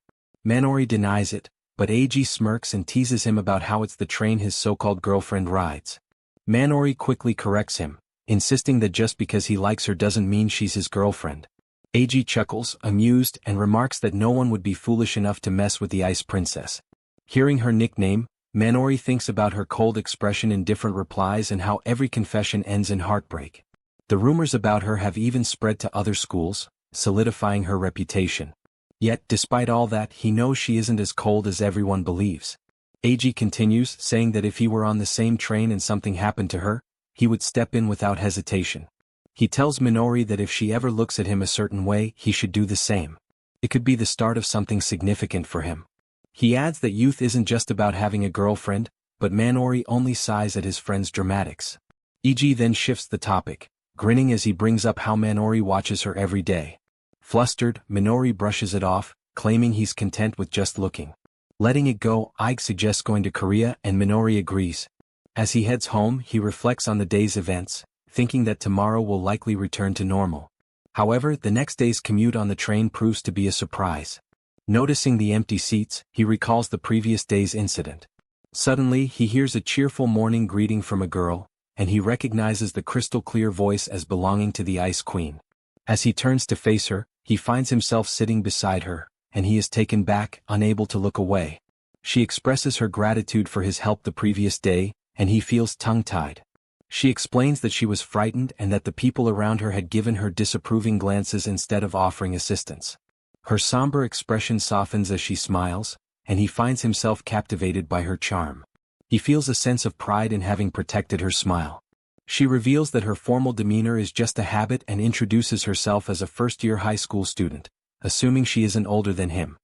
Minori denies it, but Aji smirks and teases him about how it's the train his so-called girlfriend rides. Minori quickly corrects him, insisting that just because he likes her doesn't mean she's his girlfriend. Aji chuckles, amused, and remarks that no one would be foolish enough to mess with the Ice Princess. Hearing her nickname, Minori thinks about her cold expression in different replies and how every confession ends in heartbreak. The rumors about her have even spread to other schools, solidifying her reputation. Yet, despite all that, he knows she isn't as cold as everyone believes. Aji continues, saying that if he were on the same train and something happened to her, he would step in without hesitation. He tells Minori that if she ever looks at him a certain way, he should do the same. It could be the start of something significant for him. He adds that youth isn't just about having a girlfriend, but Minori only sighs at his friend's dramatics. Eg then shifts the topic, grinning as he brings up how Minori watches her every day. Flustered, Minori brushes it off, claiming he's content with just looking. Letting it go, Ike suggests going to Korea and Minori agrees. As he heads home, he reflects on the day's events, thinking that tomorrow will likely return to normal. However, the next day's commute on the train proves to be a surprise. Noticing the empty seats, he recalls the previous day's incident. Suddenly, he hears a cheerful morning greeting from a girl, and he recognizes the crystal-clear voice as belonging to the Ice Queen. As he turns to face her, he finds himself sitting beside her, and he is taken back, unable to look away. She expresses her gratitude for his help the previous day, and he feels tongue-tied. She explains that she was frightened and that the people around her had given her disapproving glances instead of offering assistance. Her somber expression softens as she smiles, and he finds himself captivated by her charm. He feels a sense of pride in having protected her smile. She reveals that her formal demeanor is just a habit and introduces herself as a first-year high school student, assuming she isn't older than him.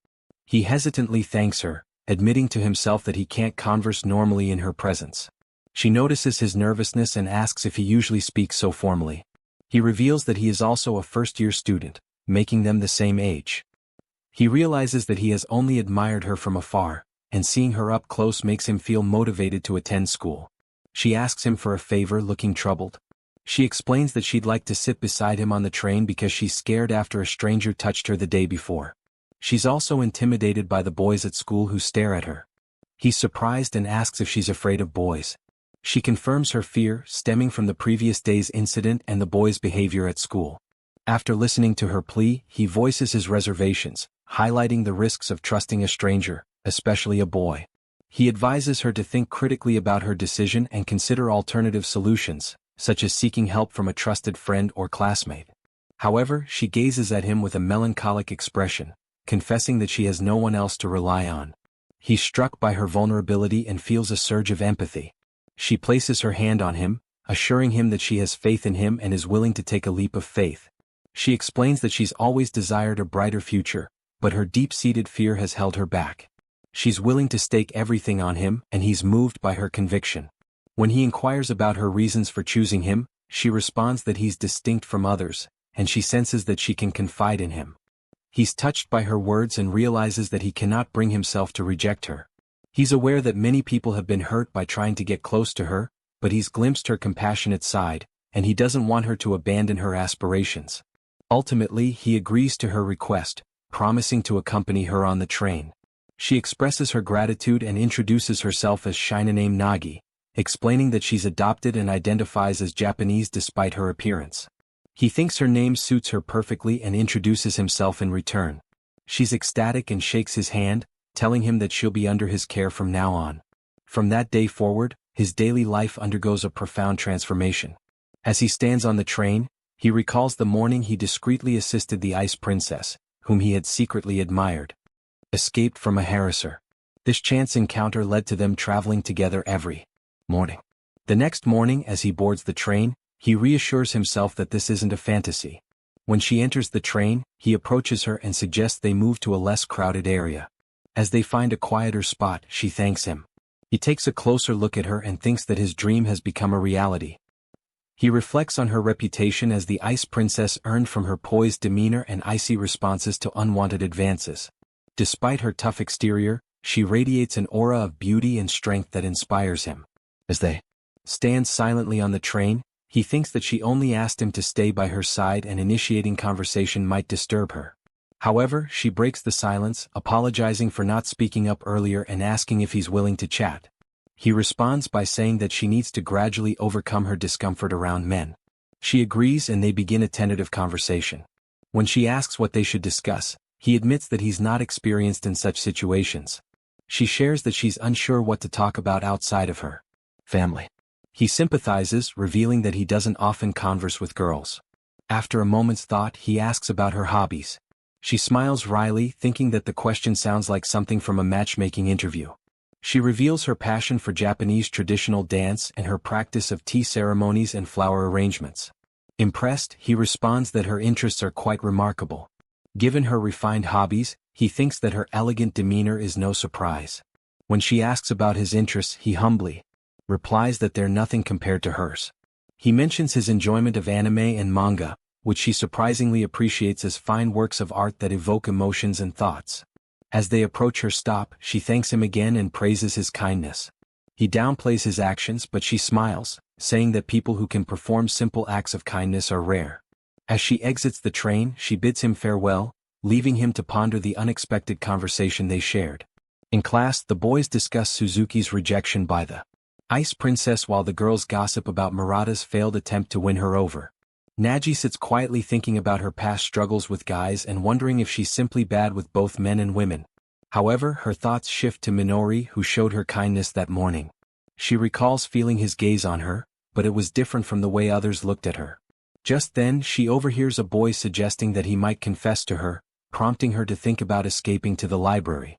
He hesitantly thanks her, admitting to himself that he can't converse normally in her presence. She notices his nervousness and asks if he usually speaks so formally. He reveals that he is also a first-year student, making them the same age. He realizes that he has only admired her from afar, and seeing her up close makes him feel motivated to attend school. She asks him for a favor, looking troubled. She explains that she'd like to sit beside him on the train because she's scared after a stranger touched her the day before. She's also intimidated by the boys at school who stare at her. He's surprised and asks if she's afraid of boys. She confirms her fear, stemming from the previous day's incident and the boys' behavior at school. After listening to her plea, he voices his reservations, highlighting the risks of trusting a stranger, especially a boy. He advises her to think critically about her decision and consider alternative solutions, such as seeking help from a trusted friend or classmate. However, she gazes at him with a melancholic expression, confessing that she has no one else to rely on. He's struck by her vulnerability and feels a surge of empathy. She places her hand on him, assuring him that she has faith in him and is willing to take a leap of faith. She explains that she's always desired a brighter future, but her deep-seated fear has held her back. She's willing to stake everything on him, and he's moved by her conviction. When he inquires about her reasons for choosing him, she responds that he's distinct from others, and she senses that she can confide in him. He's touched by her words and realizes that he cannot bring himself to reject her. He's aware that many people have been hurt by trying to get close to her, but he's glimpsed her compassionate side, and he doesn't want her to abandon her aspirations. Ultimately, he agrees to her request, promising to accompany her on the train. She expresses her gratitude and introduces herself as Shinaname Nagi, explaining that she's adopted and identifies as Japanese despite her appearance. He thinks her name suits her perfectly and introduces himself in return. She's ecstatic and shakes his hand, telling him that she'll be under his care from now on. From that day forward, his daily life undergoes a profound transformation. As he stands on the train, he recalls the morning he discreetly assisted the Ice Princess, whom he had secretly admired. Escaped from a harasser. This chance encounter led to them traveling together every morning. The next morning, as he boards the train, he reassures himself that this isn't a fantasy. When she enters the train, he approaches her and suggests they move to a less crowded area. As they find a quieter spot, she thanks him. He takes a closer look at her and thinks that his dream has become a reality. He reflects on her reputation as the Ice Princess earned from her poised demeanor and icy responses to unwanted advances. Despite her tough exterior, she radiates an aura of beauty and strength that inspires him. As they stand silently on the train, he thinks that she only asked him to stay by her side and initiating conversation might disturb her. However, she breaks the silence, apologizing for not speaking up earlier and asking if he's willing to chat. He responds by saying that she needs to gradually overcome her discomfort around men. She agrees and they begin a tentative conversation. When she asks what they should discuss, he admits that he's not experienced in such situations. She shares that she's unsure what to talk about outside of her family. He sympathizes, revealing that he doesn't often converse with girls. After a moment's thought, he asks about her hobbies. She smiles wryly, thinking that the question sounds like something from a matchmaking interview. She reveals her passion for Japanese traditional dance and her practice of tea ceremonies and flower arrangements. Impressed, he responds that her interests are quite remarkable. Given her refined hobbies, he thinks that her elegant demeanor is no surprise. When she asks about his interests, he humbly replies that they're nothing compared to hers. He mentions his enjoyment of anime and manga, which she surprisingly appreciates as fine works of art that evoke emotions and thoughts. As they approach her stop, she thanks him again and praises his kindness. He downplays his actions, but she smiles, saying that people who can perform simple acts of kindness are rare. As she exits the train, she bids him farewell, leaving him to ponder the unexpected conversation they shared. In class, the boys discuss Suzuki's rejection by the Ice Princess while the girls gossip about Murata's failed attempt to win her over. Naji sits quietly thinking about her past struggles with guys and wondering if she's simply bad with both men and women. However, her thoughts shift to Minori, who showed her kindness that morning. She recalls feeling his gaze on her, but it was different from the way others looked at her. Just then, she overhears a boy suggesting that he might confess to her, prompting her to think about escaping to the library.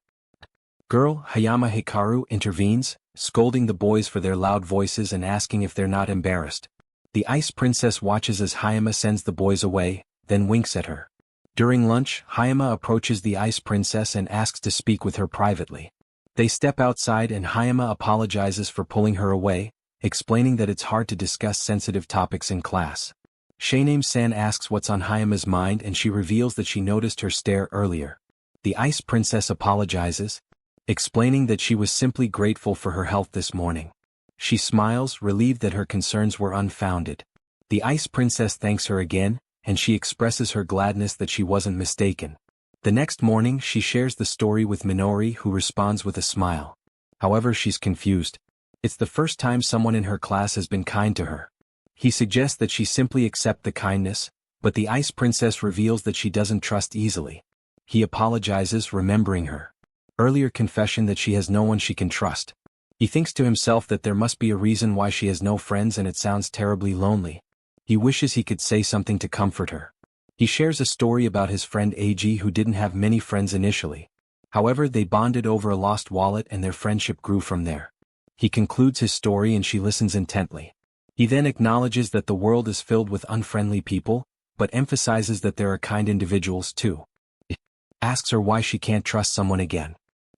Girl, Hayama Hikaru, intervenes, scolding the boys for their loud voices and asking if they're not embarrassed. The Ice Princess watches as Hayama sends the boys away, then winks at her. During lunch, Hayama approaches the Ice Princess and asks to speak with her privately. They step outside and Hayama apologizes for pulling her away, explaining that it's hard to discuss sensitive topics in class. Shainame-san asks what's on Hayama's mind and she reveals that she noticed her stare earlier. The Ice Princess apologizes, explaining that she was simply grateful for her health this morning. She smiles, relieved that her concerns were unfounded. The Ice Princess thanks her again, and she expresses her gladness that she wasn't mistaken. The next morning, she shares the story with Minori, who responds with a smile. However, she's confused. It's the first time someone in her class has been kind to her. He suggests that she simply accept the kindness, but the Ice Princess reveals that she doesn't trust easily. He apologizes, remembering her earlier confession that she has no one she can trust. He thinks to himself that there must be a reason why she has no friends and it sounds terribly lonely. He wishes he could say something to comfort her. He shares a story about his friend Eiji who didn't have many friends initially. However, they bonded over a lost wallet and their friendship grew from there. He concludes his story and she listens intently. He then acknowledges that the world is filled with unfriendly people, but emphasizes that there are kind individuals too. He asks her why she can't trust someone again.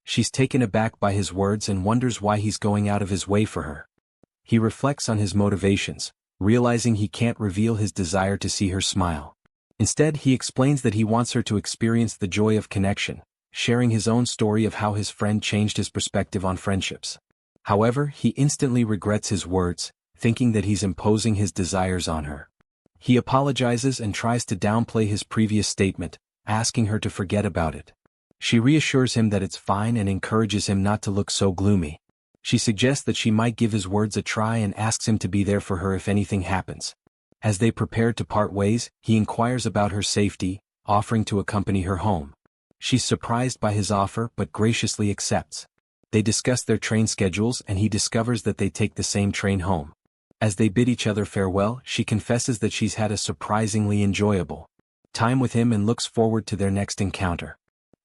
She's taken aback by his words and wonders why he's going out of his way for her. He reflects on his motivations, realizing he can't reveal his desire to see her smile. Instead, he explains that he wants her to experience the joy of connection, sharing his own story of how his friend changed his perspective on friendships. However, he instantly regrets his words, thinking that he's imposing his desires on her. He apologizes and tries to downplay his previous statement, asking her to forget about it. She reassures him that it's fine and encourages him not to look so gloomy. She suggests that she might give his words a try and asks him to be there for her if anything happens. As they prepare to part ways, he inquires about her safety, offering to accompany her home. She's surprised by his offer but graciously accepts. They discuss their train schedules and he discovers that they take the same train home. As they bid each other farewell, she confesses that she's had a surprisingly enjoyable time with him and looks forward to their next encounter.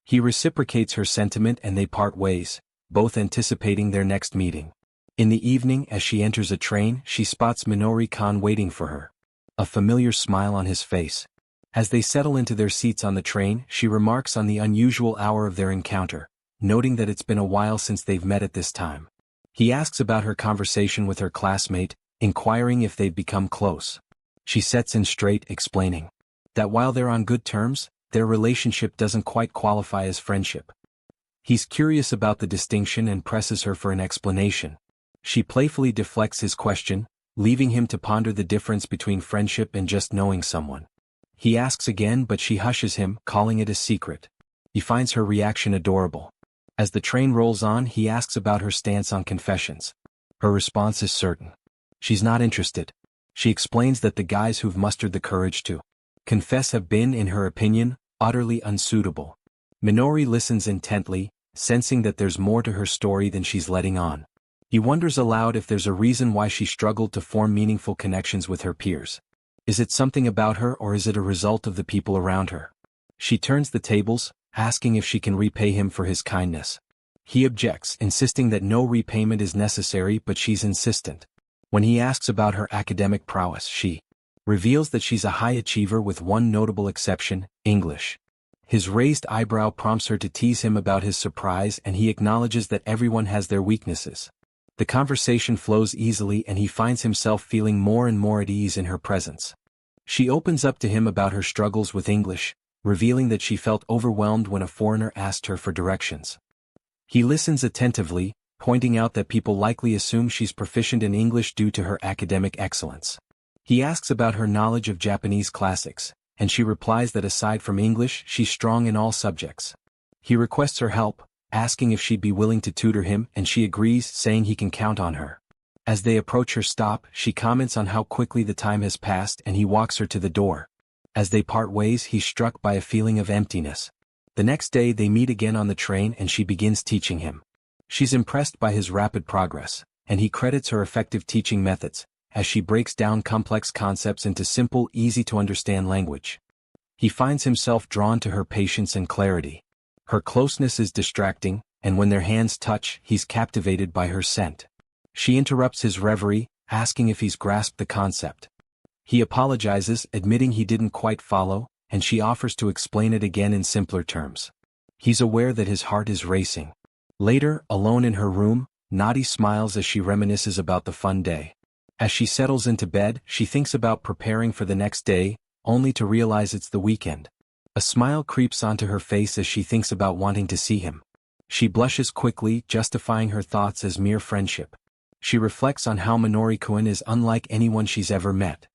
He reciprocates her sentiment and they part ways, both anticipating their next meeting. In the evening, as she enters a train, she spots Minori-kan waiting for her, a familiar smile on his face. As they settle into their seats on the train, she remarks on the unusual hour of their encounter, noting that it's been a while since they've met at this time. He asks about her conversation with her classmate, inquiring if they've become close. She sets in straight, explaining that while they're on good terms, their relationship doesn't quite qualify as friendship. He's curious about the distinction and presses her for an explanation. She playfully deflects his question, leaving him to ponder the difference between friendship and just knowing someone. He asks again but she hushes him, calling it a secret. He finds her reaction adorable. As the train rolls on, he asks about her stance on confessions. Her response is certain. She's not interested. She explains that the guys who've mustered the courage to confess have been, in her opinion, utterly unsuitable. Minori listens intently, sensing that there's more to her story than she's letting on. He wonders aloud if there's a reason why she struggled to form meaningful connections with her peers. Is it something about her or is it a result of the people around her? She turns the tables, asking if she can repay him for his kindness. He objects, insisting that no repayment is necessary, but she's insistent. When he asks about her academic prowess, she reveals that she's a high achiever with one notable exception, English. His raised eyebrow prompts her to tease him about his surprise and he acknowledges that everyone has their weaknesses. The conversation flows easily and he finds himself feeling more and more at ease in her presence. She opens up to him about her struggles with English, revealing that she felt overwhelmed when a foreigner asked her for directions. He listens attentively, pointing out that people likely assume she's proficient in English due to her academic excellence. He asks about her knowledge of Japanese classics, and she replies that aside from English she's strong in all subjects. He requests her help, asking if she'd be willing to tutor him, and she agrees, saying he can count on her. As they approach her stop, she comments on how quickly the time has passed and he walks her to the door. As they part ways, he's struck by a feeling of emptiness. The next day they meet again on the train and she begins teaching him. She's impressed by his rapid progress, and he credits her effective teaching methods, as she breaks down complex concepts into simple, easy-to-understand language. He finds himself drawn to her patience and clarity. Her closeness is distracting, and when their hands touch, he's captivated by her scent. She interrupts his reverie, asking if he's grasped the concept. He apologizes, admitting he didn't quite follow, and she offers to explain it again in simpler terms. He's aware that his heart is racing. Later, alone in her room, Nadi smiles as she reminisces about the fun day. As she settles into bed, she thinks about preparing for the next day, only to realize it's the weekend. A smile creeps onto her face as she thinks about wanting to see him. She blushes quickly, justifying her thoughts as mere friendship. She reflects on how Minori-kun is unlike anyone she's ever met.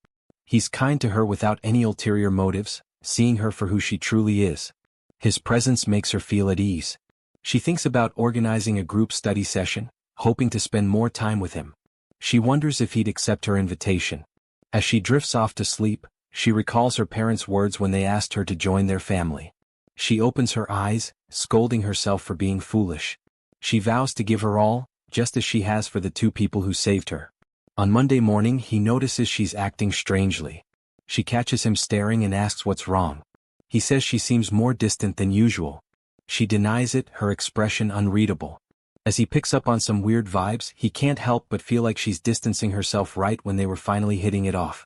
He's kind to her without any ulterior motives, seeing her for who she truly is. His presence makes her feel at ease. She thinks about organizing a group study session, hoping to spend more time with him. She wonders if he'd accept her invitation. As she drifts off to sleep, she recalls her parents' words when they asked her to join their family. She opens her eyes, scolding herself for being foolish. She vows to give her all, just as she has for the two people who saved her. On Monday morning, he notices she's acting strangely. She catches him staring and asks what's wrong. He says she seems more distant than usual. She denies it, her expression unreadable. As he picks up on some weird vibes, he can't help but feel like she's distancing herself right when they were finally hitting it off.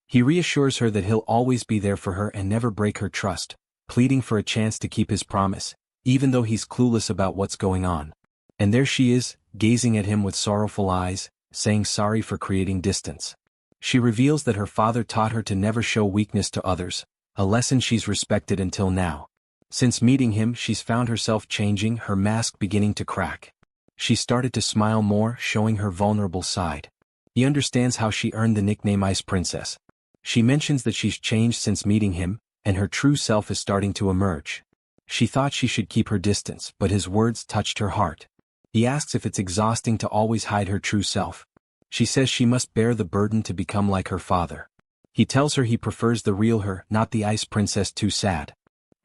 He reassures her that he'll always be there for her and never break her trust, pleading for a chance to keep his promise, even though he's clueless about what's going on. And there she is, gazing at him with sorrowful eyes, saying sorry for creating distance. She reveals that her father taught her to never show weakness to others, a lesson she's respected until now. Since meeting him, she's found herself changing, her mask beginning to crack. She started to smile more, showing her vulnerable side. He understands how she earned the nickname Ice Princess. She mentions that she's changed since meeting him, and her true self is starting to emerge. She thought she should keep her distance, but his words touched her heart. He asks if it's exhausting to always hide her true self. She says she must bear the burden to become like her father. He tells her he prefers the real her, not the Ice Princess too sad.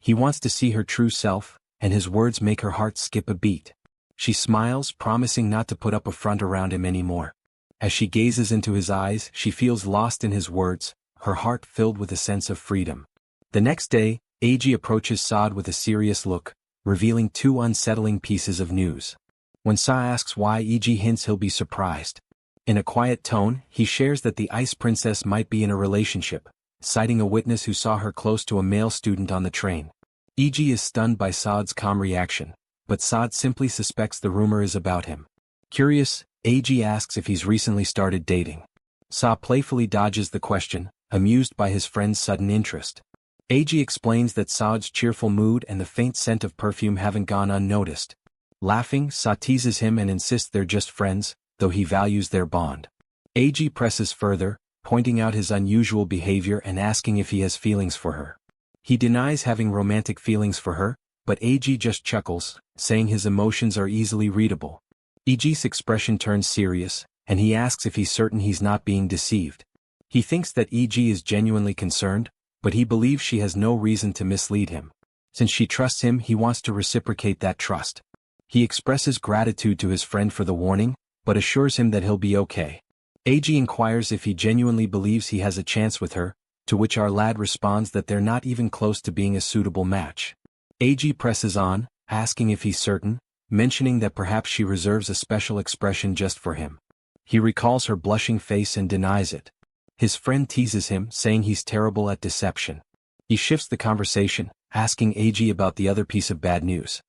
He wants to see her true self, and his words make her heart skip a beat. She smiles, promising not to put up a front around him anymore. As she gazes into his eyes, she feels lost in his words, her heart filled with a sense of freedom. The next day, Eiji approaches Saad with a serious look, revealing two unsettling pieces of news. When Sa asks why, Eiji hints he'll be surprised. In a quiet tone, he shares that the Ice Princess might be in a relationship, citing a witness who saw her close to a male student on the train. Eiji is stunned by Saad's calm reaction, but Saad simply suspects the rumor is about him. Curious, Eiji asks if he's recently started dating. Sa playfully dodges the question, amused by his friend's sudden interest. Eiji explains that Saad's cheerful mood and the faint scent of perfume haven't gone unnoticed. Laughing, Sa teases him and insists they're just friends, though he values their bond. Eiji presses further, pointing out his unusual behavior and asking if he has feelings for her. He denies having romantic feelings for her, but Eiji just chuckles, saying his emotions are easily readable. Eiji's expression turns serious, and he asks if he's certain he's not being deceived. He thinks that Eiji is genuinely concerned, but he believes she has no reason to mislead him. Since she trusts him, he wants to reciprocate that trust. He expresses gratitude to his friend for the warning, but assures him that he'll be okay. Eiji inquires if he genuinely believes he has a chance with her, to which our lad responds that they're not even close to being a suitable match. Eiji presses on, asking if he's certain, mentioning that perhaps she reserves a special expression just for him. He recalls her blushing face and denies it. His friend teases him, saying he's terrible at deception. He shifts the conversation, asking Eiji about the other piece of bad news.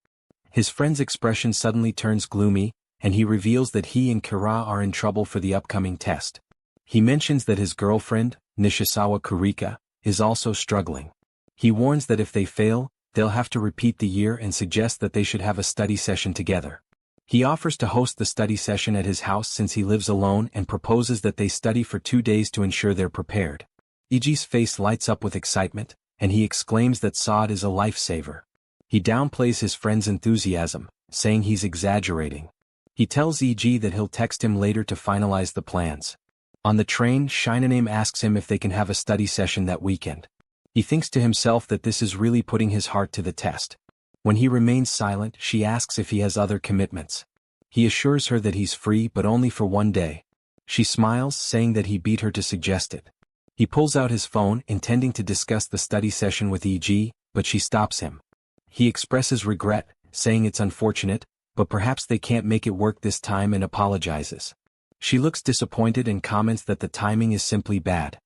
His friend's expression suddenly turns gloomy, and he reveals that he and Kira are in trouble for the upcoming test. He mentions that his girlfriend, Nishisawa Kurika, is also struggling. He warns that if they fail, they'll have to repeat the year and suggests that they should have a study session together. He offers to host the study session at his house since he lives alone and proposes that they study for 2 days to ensure they're prepared. Iji's face lights up with excitement, and he exclaims that Saad is a lifesaver. He downplays his friend's enthusiasm, saying he's exaggerating. He tells Iji that he'll text him later to finalize the plans. On the train, Shinaname asks him if they can have a study session that weekend. He thinks to himself that this is really putting his heart to the test. When he remains silent, she asks if he has other commitments. He assures her that he's free but only for 1 day. She smiles, saying that he beat her to suggest it. He pulls out his phone, intending to discuss the study session with Iji, but she stops him. He expresses regret, saying it's unfortunate, but perhaps they can't make it work this time, and apologizes. She looks disappointed and comments that the timing is simply bad.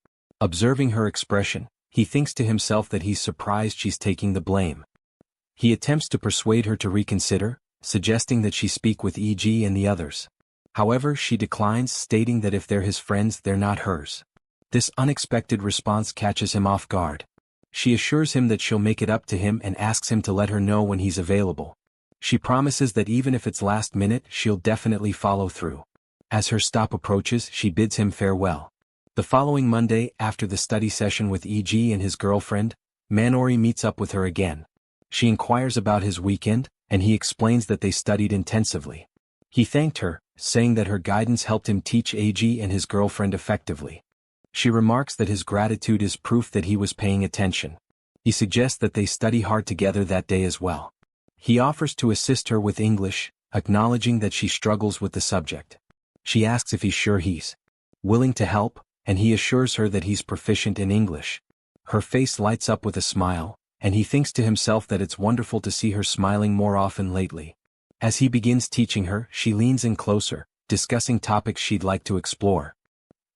Observing her expression, he thinks to himself that he's surprised she's taking the blame. He attempts to persuade her to reconsider, suggesting that she speak with Iji and the others. However, she declines, stating that if they're his friends, they're not hers. This unexpected response catches him off guard. She assures him that she'll make it up to him and asks him to let her know when he's available. She promises that even if it's last minute, she'll definitely follow through. As her stop approaches, she bids him farewell. The following Monday, after the study session with Iji and his girlfriend, Manori meets up with her again. She inquires about his weekend, and he explains that they studied intensively. He thanked her, saying that her guidance helped him teach Iji and his girlfriend effectively. She remarks that his gratitude is proof that he was paying attention. He suggests that they study hard together that day as well. He offers to assist her with English, acknowledging that she struggles with the subject. She asks if he's sure he's willing to help, and he assures her that he's proficient in English. Her face lights up with a smile, and he thinks to himself that it's wonderful to see her smiling more often lately. As he begins teaching her, she leans in closer, discussing topics she'd like to explore.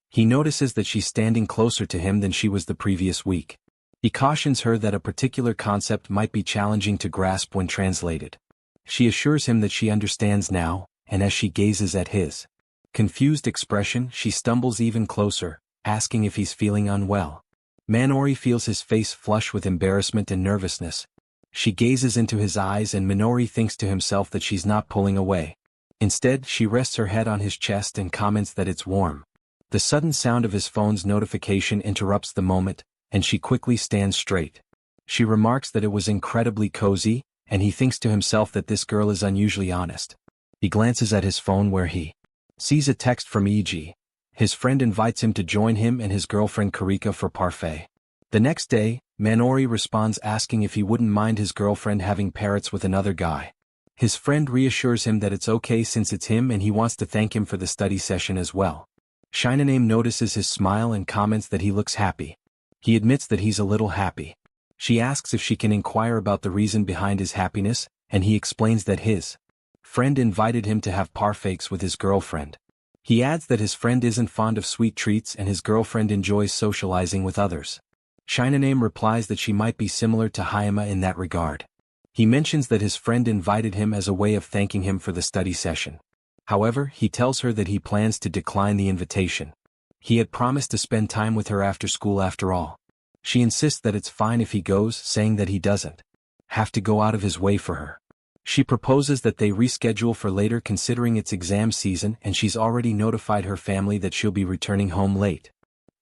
He notices that she's standing closer to him than she was the previous week. He cautions her that a particular concept might be challenging to grasp when translated. She assures him that she understands now, and as she gazes at his confused expression, she stumbles even closer, asking if he's feeling unwell. Manori feels his face flush with embarrassment and nervousness. She gazes into his eyes, and Minori thinks to himself that she's not pulling away. Instead, she rests her head on his chest and comments that it's warm. The sudden sound of his phone's notification interrupts the moment, and she quickly stands straight. She remarks that it was incredibly cozy, and he thinks to himself that this girl is unusually honest. He glances at his phone where he sees a text from Iji. His friend invites him to join him and his girlfriend Kurika for parfait. The next day, Manori responds asking if he wouldn't mind his girlfriend having parrots with another guy. His friend reassures him that it's okay since it's him, and he wants to thank him for the study session as well. Shinaname notices his smile and comments that he looks happy. He admits that he's a little happy. She asks if she can inquire about the reason behind his happiness, and he explains that his friend invited him to have parfaits with his girlfriend. He adds that his friend isn't fond of sweet treats and his girlfriend enjoys socializing with others. Shinaname replies that she might be similar to Hayama in that regard. He mentions that his friend invited him as a way of thanking him for the study session. However, he tells her that he plans to decline the invitation. He had promised to spend time with her after school after all. She insists that it's fine if he goes, saying that he doesn't have to go out of his way for her. She proposes that they reschedule for later considering it's exam season, and she's already notified her family that she'll be returning home late.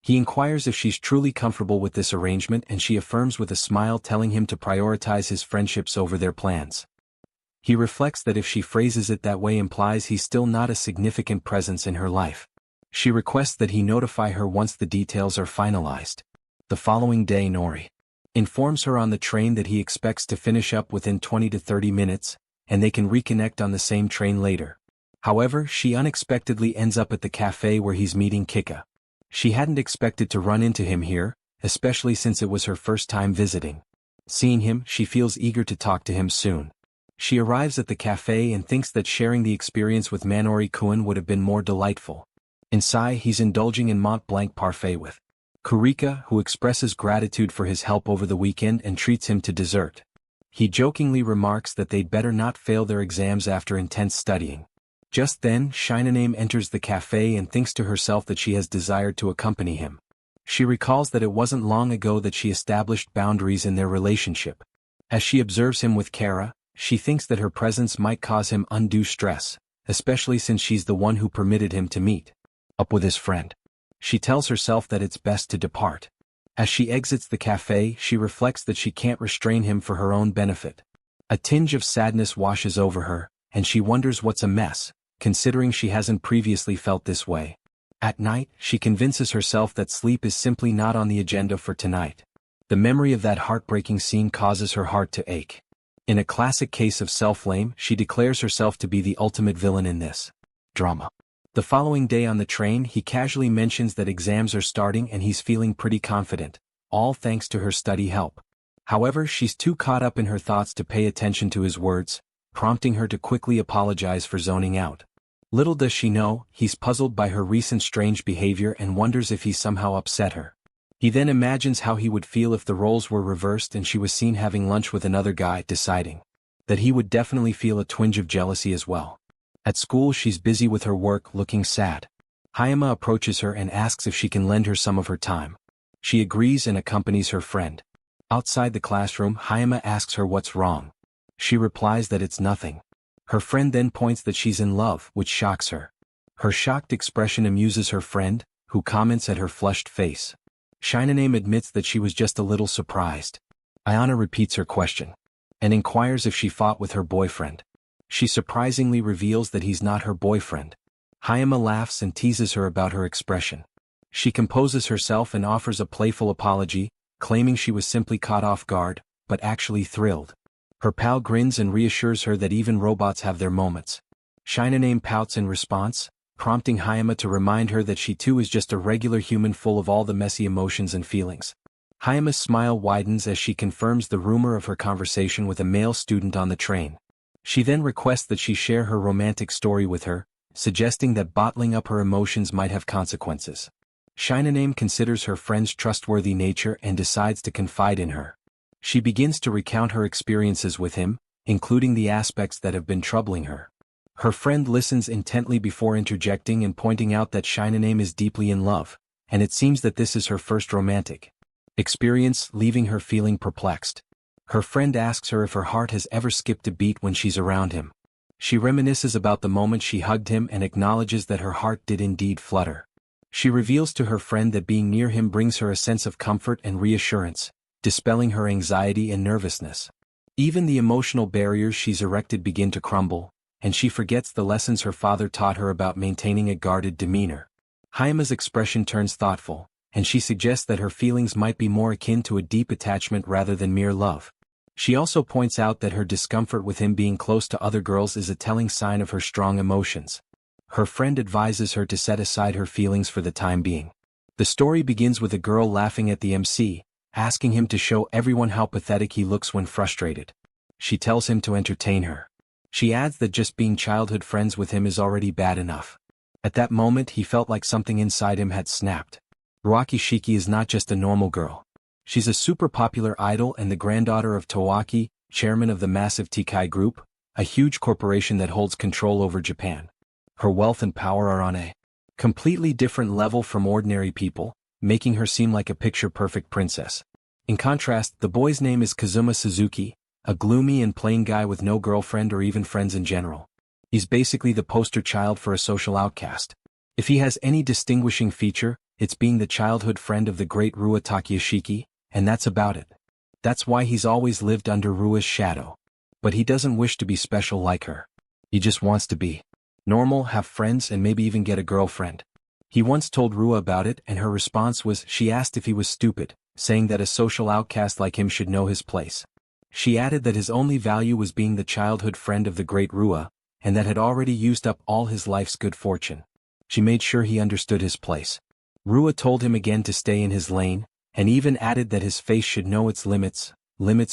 He inquires if she's truly comfortable with this arrangement, and she affirms with a smile, telling him to prioritize his friendships over their plans. He reflects that if she phrases it that way implies he's still not a significant presence in her life. She requests that he notify her once the details are finalized. The following day, Nori informs her on the train that he expects to finish up within 20 to 30 minutes, and they can reconnect on the same train later. However, she unexpectedly ends up at the cafe where he's meeting Kika. She hadn't expected to run into him here, especially since it was her first time visiting. Seeing him, she feels eager to talk to him soon. She arrives at the cafe and thinks that sharing the experience with Manori-kun would have been more delightful. Inside, he's indulging in Mont Blanc parfait with Kurika, who expresses gratitude for his help over the weekend and treats him to dessert. He jokingly remarks that they'd better not fail their exams after intense studying. Just then, Shinaname enters the cafe and thinks to herself that she has desired to accompany him. She recalls that it wasn't long ago that she established boundaries in their relationship. As she observes him with Kara, she thinks that her presence might cause him undue stress, especially since she's the one who permitted him to meet up with his friend. She tells herself that it's best to depart. As she exits the cafe, she reflects that she can't restrain him for her own benefit. A tinge of sadness washes over her, and she wonders what's amiss, considering she hasn't previously felt this way. At night, she convinces herself that sleep is simply not on the agenda for tonight. The memory of that heartbreaking scene causes her heart to ache. In a classic case of self-blame, she declares herself to be the ultimate villain in this drama. The following day on the train, he casually mentions that exams are starting and he's feeling pretty confident, all thanks to her study help. However, she's too caught up in her thoughts to pay attention to his words, prompting her to quickly apologize for zoning out. Little does she know, he's puzzled by her recent strange behavior and wonders if he's somehow upset her. He then imagines how he would feel if the roles were reversed and she was seen having lunch with another guy, deciding that he would definitely feel a twinge of jealousy as well. At school, she's busy with her work, looking sad. Hayama approaches her and asks if she can lend her some of her time. She agrees and accompanies her friend. Outside the classroom, Hayama asks her what's wrong. She replies that it's nothing. Her friend then points that she's in love, which shocks her. Her shocked expression amuses her friend, who comments at her flushed face. Shinaname admits that she was just a little surprised. Ayana repeats her question and inquires if she fought with her boyfriend. She surprisingly reveals that he's not her boyfriend. Hayama laughs and teases her about her expression. She composes herself and offers a playful apology, claiming she was simply caught off guard, but actually thrilled. Her pal grins and reassures her that even robots have their moments. Shinaname pouts in response, prompting Hayama to remind her that she too is just a regular human full of all the messy emotions and feelings. Hayama's smile widens as she confirms the rumor of her conversation with a male student on the train. She then requests that she share her romantic story with her, suggesting that bottling up her emotions might have consequences. Shinaname considers her friend's trustworthy nature and decides to confide in her. She begins to recount her experiences with him, including the aspects that have been troubling her. Her friend listens intently before interjecting and pointing out that Shinaname is deeply in love, and it seems that this is her first romantic experience, leaving her feeling perplexed. Her friend asks her if her heart has ever skipped a beat when she's around him. She reminisces about the moment she hugged him and acknowledges that her heart did indeed flutter. She reveals to her friend that being near him brings her a sense of comfort and reassurance, dispelling her anxiety and nervousness. Even the emotional barriers she's erected begin to crumble, and she forgets the lessons her father taught her about maintaining a guarded demeanor. Hayama's expression turns thoughtful, and she suggests that her feelings might be more akin to a deep attachment rather than mere love. She also points out that her discomfort with him being close to other girls is a telling sign of her strong emotions. Her friend advises her to set aside her feelings for the time being. The story begins with a girl laughing at the MC, asking him to show everyone how pathetic he looks when frustrated. She tells him to entertain her. She adds that just being childhood friends with him is already bad enough. At that moment, he felt like something inside him had snapped. Ruaki Shiki is not just a normal girl. She's a super popular idol and the granddaughter of Towaki, chairman of the massive Tikai Group, a huge corporation that holds control over Japan. Her wealth and power are on a completely different level from ordinary people, making her seem like a picture-perfect princess. In contrast, the boy's name is Kazuma Suzuki, a gloomy and plain guy with no girlfriend or even friends in general. He's basically the poster child for a social outcast. If he has any distinguishing feature, it's being the childhood friend of the great Rua Takayashiki, and that's about it. That's why he's always lived under Rua's shadow. But he doesn't wish to be special like her. He just wants to be normal, have friends, and maybe even get a girlfriend. He once told Rua about it, and her response was she asked if he was stupid, saying that a social outcast like him should know his place. She added that his only value was being the childhood friend of the great Rua, and that had already used up all his life's good fortune. She made sure he understood his place. Rua told him again to stay in his lane, and even added that his face should know its limits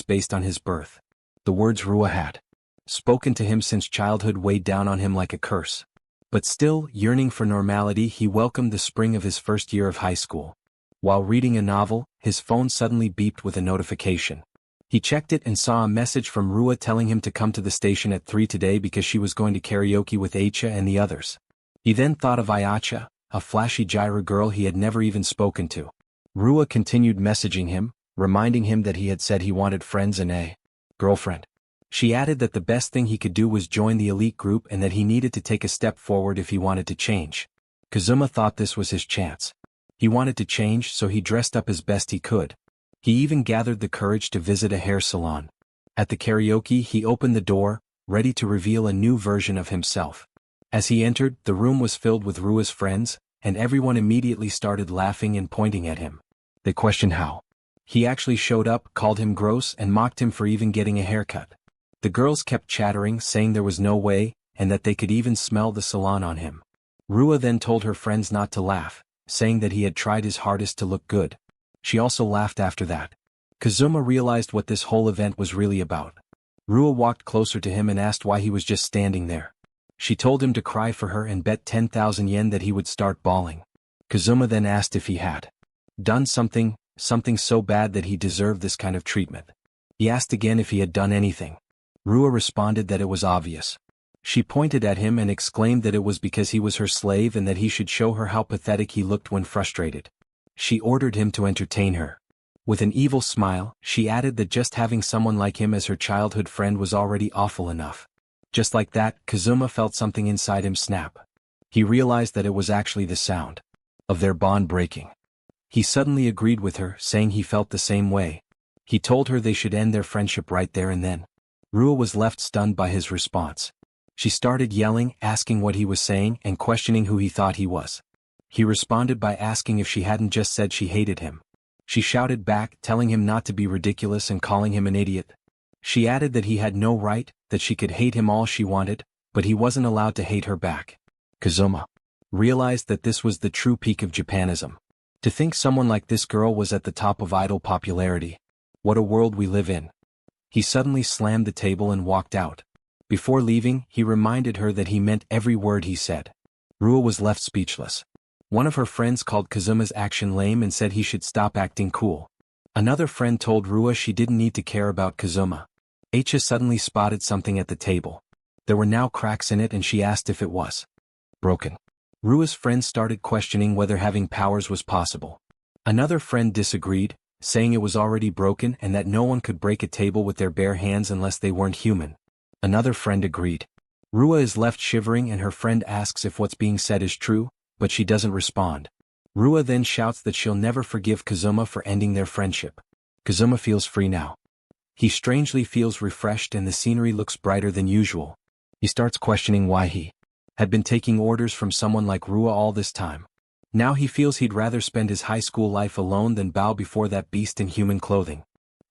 based on his birth. The words Rua had spoken to him since childhood weighed down on him like a curse. But still, yearning for normality, he welcomed the spring of his first year of high school. While reading a novel, his phone suddenly beeped with a notification. He checked it and saw a message from Rua telling him to come to the station at 3 today because she was going to karaoke with Aicha and the others. He then thought of Ayacha, a flashy Gyra girl he had never even spoken to. Rua continued messaging him, reminding him that he had said he wanted friends and a girlfriend. She added that the best thing he could do was join the elite group and that he needed to take a step forward if he wanted to change. Kazuma thought this was his chance. He wanted to change, so he dressed up as best he could. He even gathered the courage to visit a hair salon. At the karaoke, he opened the door, ready to reveal a new version of himself. As he entered, the room was filled with Rua's friends, and everyone immediately started laughing and pointing at him. They questioned how he actually showed up, called him gross, and mocked him for even getting a haircut. The girls kept chattering, saying there was no way, and that they could even smell the salon on him. Rua then told her friends not to laugh, saying that he had tried his hardest to look good. She also laughed after that. Kazuma realized what this whole event was really about. Rua walked closer to him and asked why he was just standing there. She told him to cry for her and bet 10,000 yen that he would start bawling. Kazuma then asked if he had done something so bad that he deserved this kind of treatment. He asked again if he had done anything. Rua responded that it was obvious. She pointed at him and exclaimed that it was because he was her slave and that he should show her how pathetic he looked when frustrated. She ordered him to entertain her. With an evil smile, she added that just having someone like him as her childhood friend was already awful enough. Just like that, Kazuma felt something inside him snap. He realized that it was actually the sound of their bond breaking. He suddenly agreed with her, saying he felt the same way. He told her they should end their friendship right there and then. Rua was left stunned by his response. She started yelling, asking what he was saying, and questioning who he thought he was. He responded by asking if she hadn't just said she hated him. She shouted back, telling him not to be ridiculous and calling him an idiot. She added that he had no right, that she could hate him all she wanted, but he wasn't allowed to hate her back. Kazuma realized that this was the true peak of Japanism. To think someone like this girl was at the top of idol popularity. What a world we live in. He suddenly slammed the table and walked out. Before leaving, he reminded her that he meant every word he said. Rua was left speechless. One of her friends called Kazuma's action lame and said he should stop acting cool. Another friend told Rua she didn't need to care about Kazuma. Aicha suddenly spotted something at the table. There were now cracks in it and she asked if it was broken. Rua's friend started questioning whether having powers was possible. Another friend disagreed, saying it was already broken and that no one could break a table with their bare hands unless they weren't human. Another friend agreed. Rua is left shivering and her friend asks if what's being said is true, but she doesn't respond. Rua then shouts that she'll never forgive Kazuma for ending their friendship. Kazuma feels free now. He strangely feels refreshed and the scenery looks brighter than usual. He starts questioning why he had been taking orders from someone like Rua all this time. Now he feels he'd rather spend his high school life alone than bow before that beast in human clothing.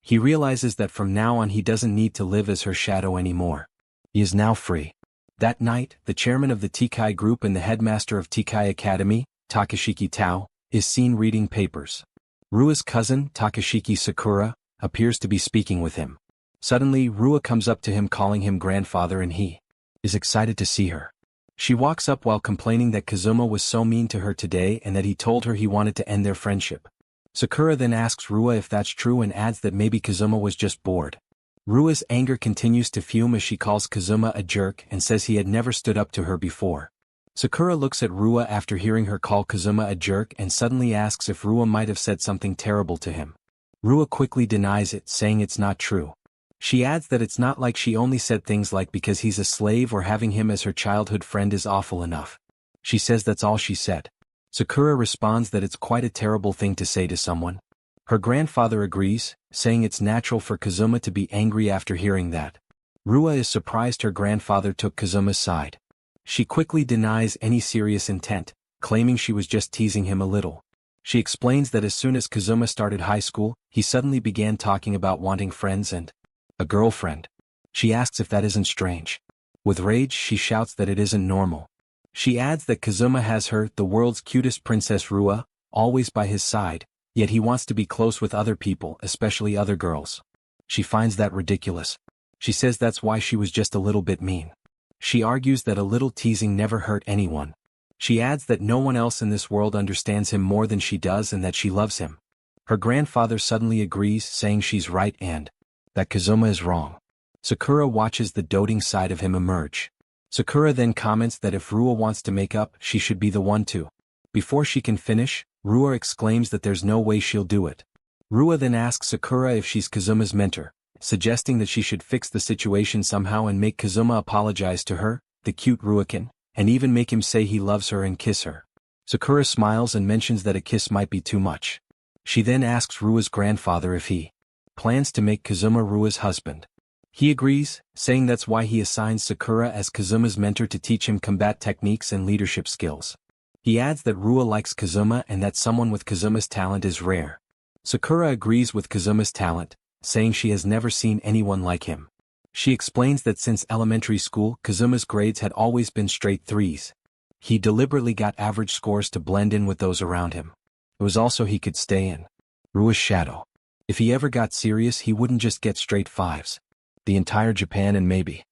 He realizes that from now on he doesn't need to live as her shadow anymore. He is now free. That night, the chairman of the Tikai group and the headmaster of Tikai Academy, Takashiki Tao, is seen reading papers. Rua's cousin, Takashiki Sakura, appears to be speaking with him. Suddenly, Rua comes up to him calling him grandfather and he is excited to see her. She walks up while complaining that Kazuma was so mean to her today and that he told her he wanted to end their friendship. Sakura then asks Rua if that's true and adds that maybe Kazuma was just bored. Rua's anger continues to fume as she calls Kazuma a jerk and says he had never stood up to her before. Sakura looks at Rua after hearing her call Kazuma a jerk and suddenly asks if Rua might have said something terrible to him. Rua quickly denies it, saying it's not true. She adds that it's not like she only said things like because he's a slave or having him as her childhood friend is awful enough. She says that's all she said. Sakura responds that it's quite a terrible thing to say to someone. Her grandfather agrees, saying it's natural for Kazuma to be angry after hearing that. Rua is surprised her grandfather took Kazuma's side. She quickly denies any serious intent, claiming she was just teasing him a little. She explains that as soon as Kazuma started high school, he suddenly began talking about wanting friends and a girlfriend. She asks if that isn't strange. With rage, she shouts that it isn't normal. She adds that Kazuma has her, the world's cutest princess Rua, always by his side, yet he wants to be close with other people, especially other girls. She finds that ridiculous. She says that's why she was just a little bit mean. She argues that a little teasing never hurt anyone. She adds that no one else in this world understands him more than she does and that she loves him. Her grandfather suddenly agrees, saying she's right and that Kazuma is wrong. Sakura watches the doting side of him emerge. Sakura then comments that if Rua wants to make up, she should be the one to. Before she can finish, Rua exclaims that there's no way she'll do it. Rua then asks Sakura if she's Kazuma's mentor, suggesting that she should fix the situation somehow and make Kazuma apologize to her, the cute Ruakin, and even make him say he loves her and kiss her. Sakura smiles and mentions that a kiss might be too much. She then asks Rua's grandfather if he plans to make Kazuma Rua's husband. He agrees, saying that's why he assigns Sakura as Kazuma's mentor to teach him combat techniques and leadership skills. He adds that Rua likes Kazuma and that someone with Kazuma's talent is rare. Sakura agrees with Kazuma's talent, saying she has never seen anyone like him. She explains that since elementary school, Kazuma's grades had always been straight threes. He deliberately got average scores to blend in with those around him. It was also he could stay in Rua's shadow. If he ever got serious, he wouldn't just get straight fives. The entire Japan and maybe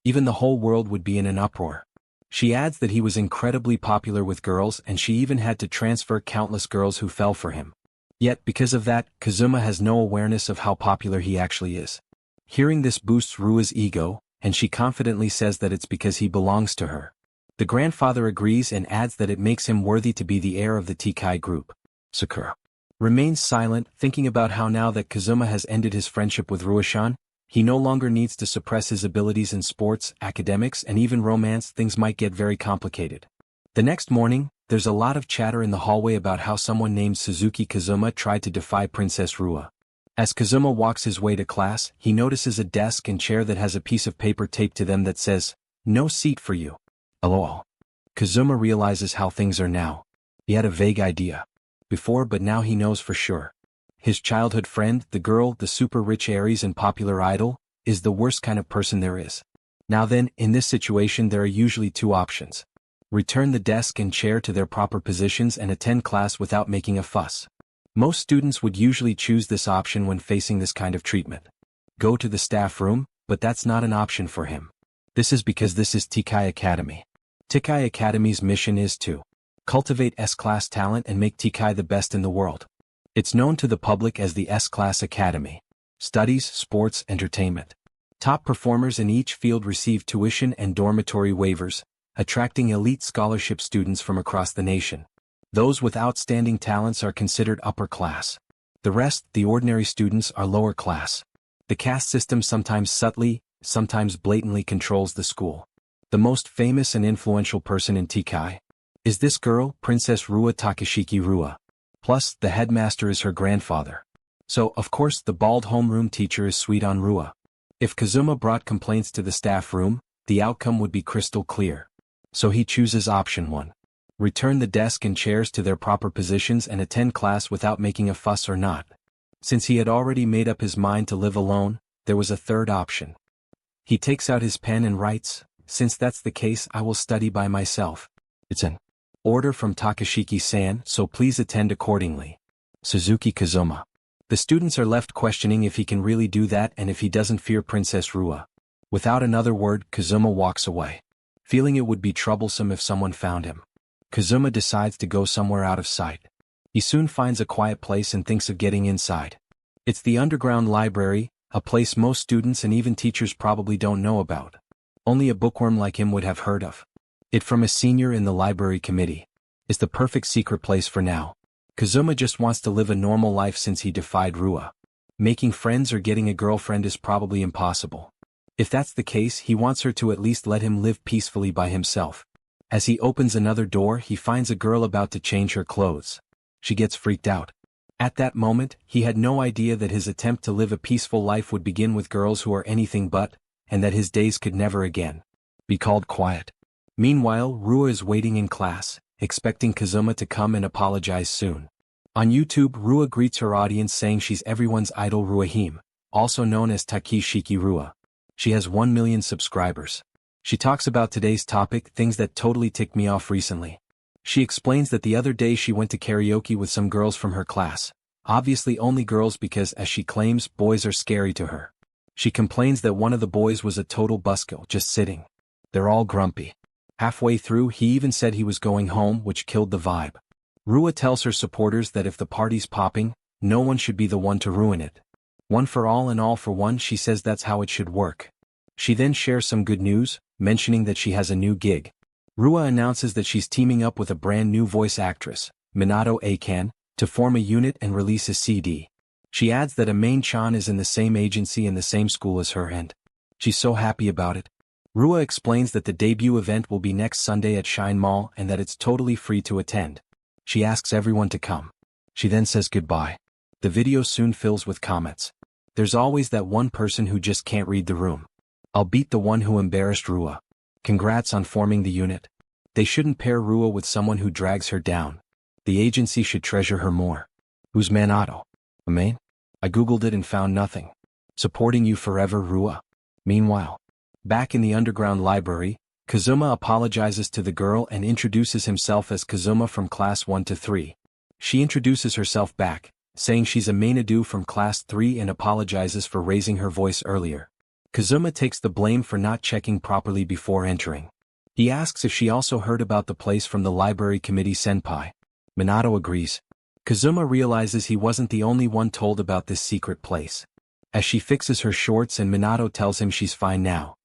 even the whole world would be in an uproar. She adds that he was incredibly popular with girls and she even had to transfer countless girls who fell for him. Yet, because of that, Kazuma has no awareness of how popular he actually is. Hearing this boosts Rua's ego, and she confidently says that it's because he belongs to her. The grandfather agrees and adds that it makes him worthy to be the heir of the Tikai group. Sakura remains silent, thinking about how now that Kazuma has ended his friendship with Ruashan, he no longer needs to suppress his abilities in sports, academics, and even romance. Things might get very complicated. The next morning, there's a lot of chatter in the hallway about how someone named Suzuki Kazuma tried to defy Princess Rua. As Kazuma walks his way to class, he notices a desk and chair that has a piece of paper taped to them that says, "No seat for you." LOL. Kazuma realizes how things are now. He had a vague idea before, but now he knows for sure. His childhood friend, the girl, the super rich Aries and popular idol, is the worst kind of person there is. Now then, in this situation there are usually two options. Return the desk and chair to their proper positions and attend class without making a fuss. Most students would usually choose this option when facing this kind of treatment. Go to the staff room, but that's not an option for him. This is because this is Tikai Academy. Tikai Academy's mission is to cultivate S-class talent and make Tikai the best in the world. It's known to the public as the S-class Academy. Studies, sports, entertainment. Top performers in each field receive tuition and dormitory waivers, attracting elite scholarship students from across the nation. Those with outstanding talents are considered upper class. The rest, the ordinary students, are lower class. The caste system sometimes subtly, sometimes blatantly controls the school. The most famous and influential person in Tikai is this girl, Princess Rua Takashiki Rua. Plus, the headmaster is her grandfather. So, of course, the bald homeroom teacher is sweet on Rua. If Kazuma brought complaints to the staff room, the outcome would be crystal clear. So he chooses option 1. Return the desk and chairs to their proper positions and attend class without making a fuss or not. Since he had already made up his mind to live alone, there was a third option. He takes out his pen and writes, "Since that's the case, I will study by myself. It's an order from Takashiki-san, so please attend accordingly." Suzuki Kazuma. The students are left questioning if he can really do that and if he doesn't fear Princess Rua. Without another word, Kazuma walks away, feeling it would be troublesome if someone found him. Kazuma decides to go somewhere out of sight. He soon finds a quiet place and thinks of getting inside. It's the underground library, a place most students and even teachers probably don't know about. Only a bookworm like him would have heard of it from a senior in the library committee. It's the perfect secret place for now. Kazuma just wants to live a normal life since he defied Rua. Making friends or getting a girlfriend is probably impossible. If that's the case, he wants her to at least let him live peacefully by himself. As he opens another door, he finds a girl about to change her clothes. She gets freaked out. At that moment, he had no idea that his attempt to live a peaceful life would begin with girls who are anything but, and that his days could never again be called quiet. Meanwhile, Rua is waiting in class, expecting Kazuma to come and apologize soon. On YouTube, Rua greets her audience saying she's everyone's idol Ruahime, also known as Takashiki Rua. She has 1 million subscribers. She talks about today's topic, things that totally ticked me off recently. She explains that the other day she went to karaoke with some girls from her class. Obviously only girls because, as she claims, boys are scary to her. She complains that one of the boys was a total buzzkill, just sitting. They're all grumpy. Halfway through, he even said he was going home, which killed the vibe. Rua tells her supporters that if the party's popping, no one should be the one to ruin it. One for all and all for one, she says that's how it should work. She then shares some good news, mentioning that she has a new gig. Rua announces that she's teaming up with a brand new voice actress, Minato Akan, to form a unit and release a CD. She adds that a main Chan is in the same agency and the same school as her, and she's so happy about it. Rua explains that the debut event will be next Sunday at Shine Mall and that it's totally free to attend. She asks everyone to come. She then says goodbye. The video soon fills with comments. There's always that one person who just can't read the room. I'll beat the one who embarrassed Rua. Congrats on forming the unit. They shouldn't pair Rua with someone who drags her down. The agency should treasure her more. Who's Minato? A main? I googled it and found nothing. Supporting you forever, Rua. Meanwhile, back in the underground library, Kazuma apologizes to the girl and introduces himself as Kazuma from class 1 to 3. She introduces herself back, saying she's a Mainadu from class 3 and apologizes for raising her voice earlier. Kazuma takes the blame for not checking properly before entering. He asks if she also heard about the place from the library committee senpai. Minato agrees. Kazuma realizes he wasn't the only one told about this secret place. As she fixes her shorts and Minato tells him she's fine now.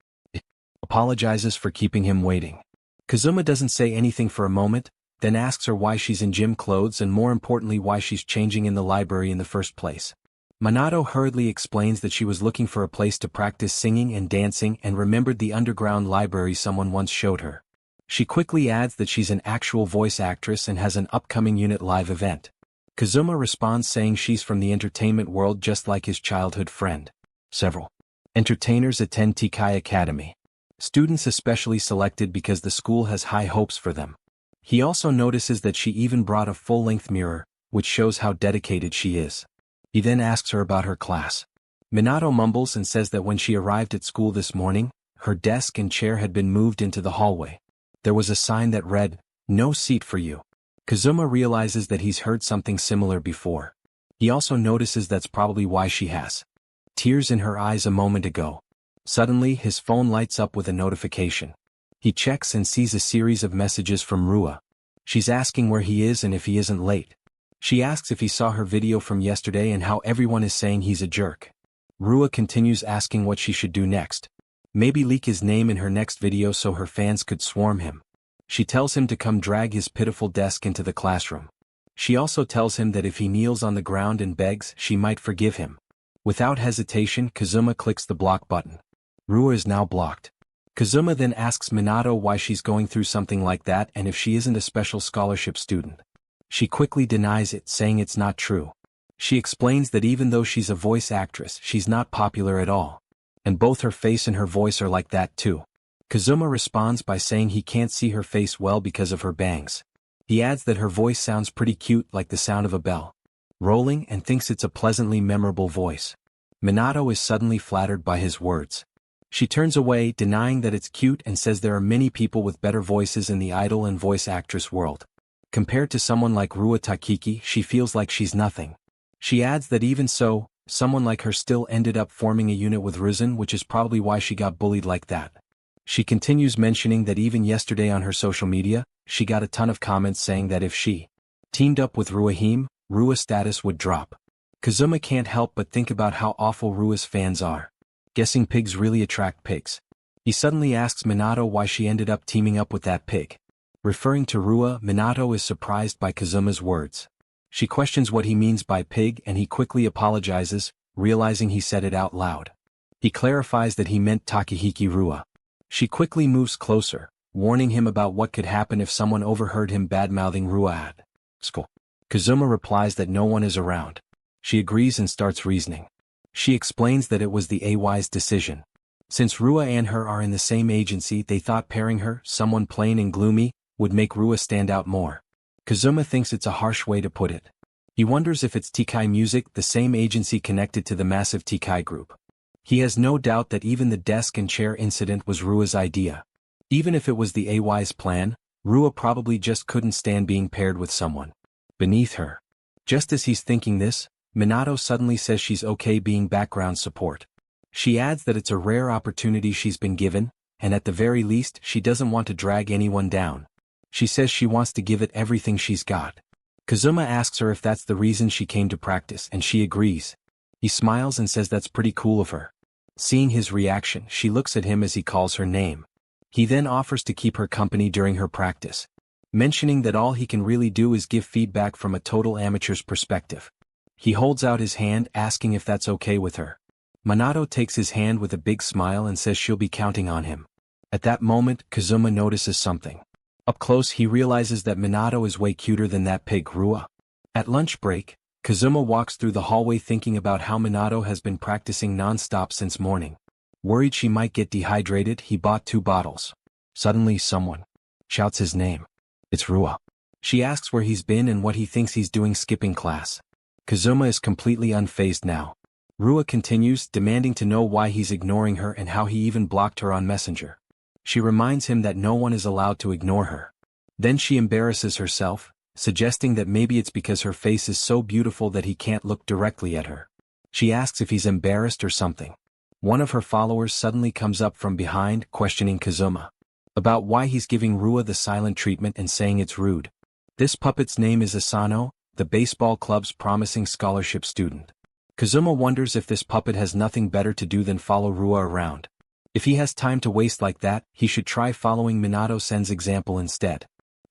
Apologizes for keeping him waiting. Kazuma doesn't say anything for a moment, then asks her why she's in gym clothes and more importantly why she's changing in the library in the first place. Minato hurriedly explains that she was looking for a place to practice singing and dancing and remembered the underground library someone once showed her. She quickly adds that she's an actual voice actress and has an upcoming unit live event. Kazuma responds saying she's from the entertainment world just like his childhood friend. Several entertainers attend Tikai Academy. Students especially selected because the school has high hopes for them. He also notices that she even brought a full-length mirror, which shows how dedicated she is. He then asks her about her class. Minato mumbles and says that when she arrived at school this morning, her desk and chair had been moved into the hallway. There was a sign that read, "No seat for you." Kazuma realizes that he's heard something similar before. He also notices that's probably why she has tears in her eyes a moment ago. Suddenly his phone lights up with a notification. He checks and sees a series of messages from Rua. She's asking where he is and if he isn't late. She asks if he saw her video from yesterday and how everyone is saying he's a jerk. Rua continues asking what she should do next. Maybe leak his name in her next video so her fans could swarm him. She tells him to come drag his pitiful desk into the classroom. She also tells him that if he kneels on the ground and begs, she might forgive him. Without hesitation, Kazuma clicks the block button. Rua is now blocked. Kazuma then asks Minato why she's going through something like that and if she isn't a special scholarship student. She quickly denies it, saying it's not true. She explains that even though she's a voice actress, she's not popular at all. And both her face and her voice are like that too. Kazuma responds by saying he can't see her face well because of her bangs. He adds that her voice sounds pretty cute, like the sound of a bell rolling, and thinks it's a pleasantly memorable voice. Minato is suddenly flattered by his words. She turns away, denying that it's cute, and says there are many people with better voices in the idol and voice actress world. Compared to someone like Rua Takiki, she feels like she's nothing. She adds that even so, someone like her still ended up forming a unit with Risen, which is probably why she got bullied like that. She continues mentioning that even yesterday on her social media, she got a ton of comments saying that if she teamed up with Ruahim, Rua's status would drop. Kazuma can't help but think about how awful Rua's fans are. Guessing pigs really attract pigs. He suddenly asks Minato why she ended up teaming up with that pig. Referring to Rua, Minato is surprised by Kazuma's words. She questions what he means by pig and he quickly apologizes, realizing he said it out loud. He clarifies that he meant Takehiki Rua. She quickly moves closer, warning him about what could happen if someone overheard him badmouthing Rua at school. Kazuma replies that no one is around. She agrees and starts reasoning. She explains that it was the AY's decision. Since Rua and her are in the same agency, they thought pairing her, someone plain and gloomy, would make Rua stand out more. Kazuma thinks it's a harsh way to put it. He wonders if it's Tikai Music, the same agency connected to the massive Tikai group. He has no doubt that even the desk and chair incident was Rua's idea. Even if it was the AY's plan, Rua probably just couldn't stand being paired with someone beneath her. Just as he's thinking this, Minato suddenly says she's okay being background support. She adds that it's a rare opportunity she's been given, and at the very least she doesn't want to drag anyone down. She says she wants to give it everything she's got. Kazuma asks her if that's the reason she came to practice and she agrees. He smiles and says that's pretty cool of her. Seeing his reaction, she looks at him as he calls her name. He then offers to keep her company during her practice, mentioning that all he can really do is give feedback from a total amateur's perspective. He holds out his hand asking if that's okay with her. Minato takes his hand with a big smile and says she'll be counting on him. At that moment, Kazuma notices something. Up close he realizes that Minato is way cuter than that pig Rua. At lunch break, Kazuma walks through the hallway thinking about how Minato has been practicing non-stop since morning. Worried she might get dehydrated, he bought 2 bottles. Suddenly someone shouts his name. It's Rua. She asks where he's been and what he thinks he's doing skipping class. Kazuma is completely unfazed now. Rua continues, demanding to know why he's ignoring her and how he even blocked her on Messenger. She reminds him that no one is allowed to ignore her. Then she embarrasses herself, suggesting that maybe it's because her face is so beautiful that he can't look directly at her. She asks if he's embarrassed or something. One of her followers suddenly comes up from behind, questioning Kazuma about why he's giving Rua the silent treatment and saying it's rude. This puppet's name is Asano, the baseball club's promising scholarship student. Kazuma wonders if this puppet has nothing better to do than follow Rua around. If he has time to waste like that, he should try following Minato-sen's example instead.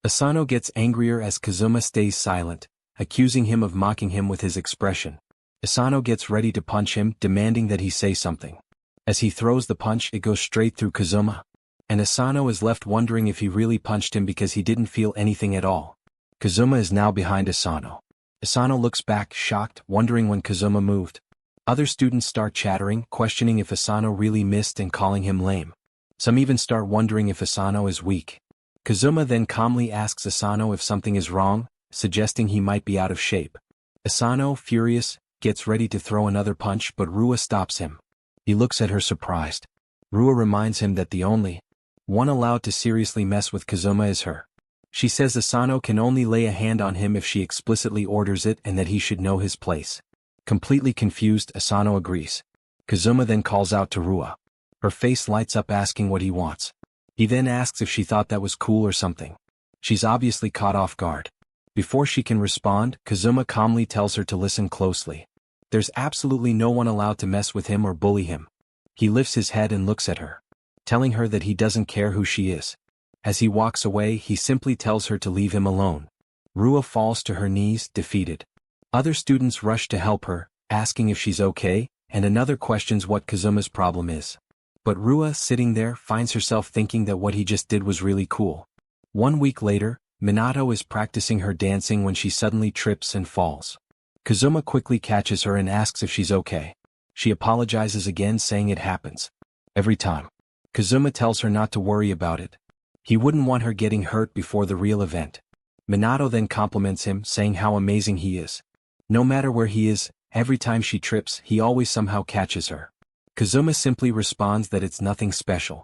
Asano gets angrier as Kazuma stays silent, accusing him of mocking him with his expression. Asano gets ready to punch him, demanding that he say something. As he throws the punch, it goes straight through Kazuma. And Asano is left wondering if he really punched him because he didn't feel anything at all. Kazuma is now behind Asano. Asano looks back, shocked, wondering when Kazuma moved. Other students start chattering, questioning if Asano really missed and calling him lame. Some even start wondering if Asano is weak. Kazuma then calmly asks Asano if something is wrong, suggesting he might be out of shape. Asano, furious, gets ready to throw another punch but Rua stops him. He looks at her surprised. Rua reminds him that the only one allowed to seriously mess with Kazuma is her. She says Asano can only lay a hand on him if she explicitly orders it and that he should know his place. Completely confused, Asano agrees. Kazuma then calls out to Rua. Her face lights up asking what he wants. He then asks if she thought that was cool or something. She's obviously caught off guard. Before she can respond, Kazuma calmly tells her to listen closely. There's absolutely no one allowed to mess with him or bully him. He lifts his head and looks at her, telling her that he doesn't care who she is. As he walks away, he simply tells her to leave him alone. Rua falls to her knees, defeated. Other students rush to help her, asking if she's okay, and another questions what Kazuma's problem is. But Rua, sitting there, finds herself thinking that what he just did was really cool. 1 week later, Minato is practicing her dancing when she suddenly trips and falls. Kazuma quickly catches her and asks if she's okay. She apologizes again, saying it happens every time. Kazuma tells her not to worry about it. He wouldn't want her getting hurt before the real event. Minato then compliments him, saying how amazing he is. No matter where he is, every time she trips, he always somehow catches her. Kazuma simply responds that it's nothing special.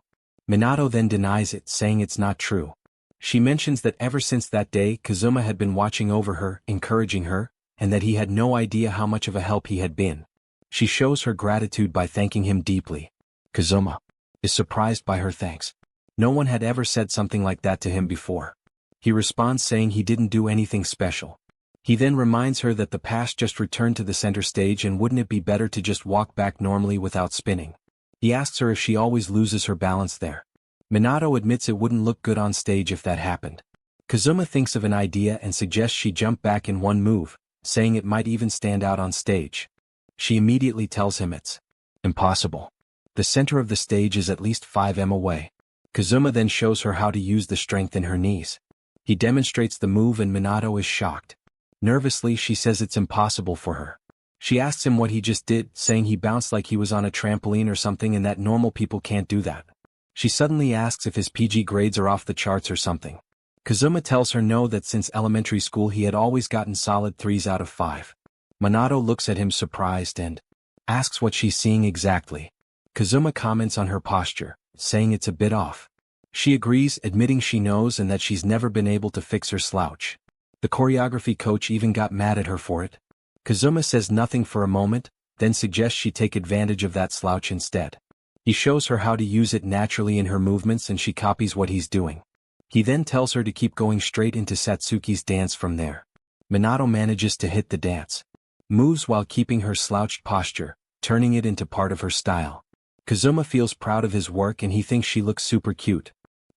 Minato then denies it, saying it's not true. She mentions that ever since that day, Kazuma had been watching over her, encouraging her, and that he had no idea how much of a help he had been. She shows her gratitude by thanking him deeply. Kazuma is surprised by her thanks. No one had ever said something like that to him before. He responds saying he didn't do anything special. He then reminds her that the past just returned to the center stage and wouldn't it be better to just walk back normally without spinning. He asks her if she always loses her balance there. Minato admits it wouldn't look good on stage if that happened. Kazuma thinks of an idea and suggests she jump back in one move, saying it might even stand out on stage. She immediately tells him it's impossible. The center of the stage is at least 5 m away. Kazuma then shows her how to use the strength in her knees. He demonstrates the move and Minato is shocked. Nervously, she says it's impossible for her. She asks him what he just did, saying he bounced like he was on a trampoline or something and that normal people can't do that. She suddenly asks if his PG grades are off the charts or something. Kazuma tells her no, that since elementary school he had always gotten solid 3s out of 5. Minato looks at him surprised and asks what she's seeing exactly. Kazuma comments on her posture, saying it's a bit off. She agrees, admitting she knows and that she's never been able to fix her slouch. The choreography coach even got mad at her for it. Kazuma says nothing for a moment, then suggests she take advantage of that slouch instead. He shows her how to use it naturally in her movements and she copies what he's doing. He then tells her to keep going straight into Satsuki's dance from there. Minato manages to hit the dance. moves while keeping her slouched posture, turning it into part of her style. Kazuma feels proud of his work and he thinks she looks super cute.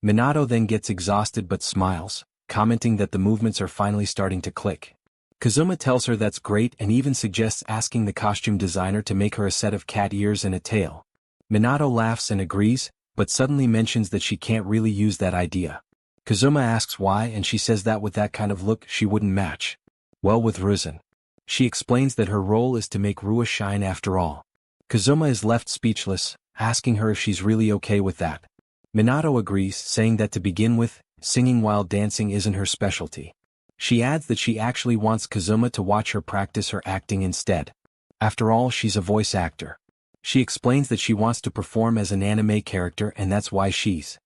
Minato then gets exhausted but smiles, commenting that the movements are finally starting to click. Kazuma tells her that's great and even suggests asking the costume designer to make her a set of cat ears and a tail. Minato laughs and agrees, but suddenly mentions that she can't really use that idea. Kazuma asks why and she says that with that kind of look she wouldn't match well with Ruzan. She explains that her role is to make Rua shine after all. Kazuma is left speechless, asking her if she's really okay with that. Minato agrees, saying that to begin with, singing while dancing isn't her specialty. She adds that she actually wants Kazuma to watch her practice her acting instead. After all, she's a voice actor. She explains that she wants to perform as an anime character and that's why she's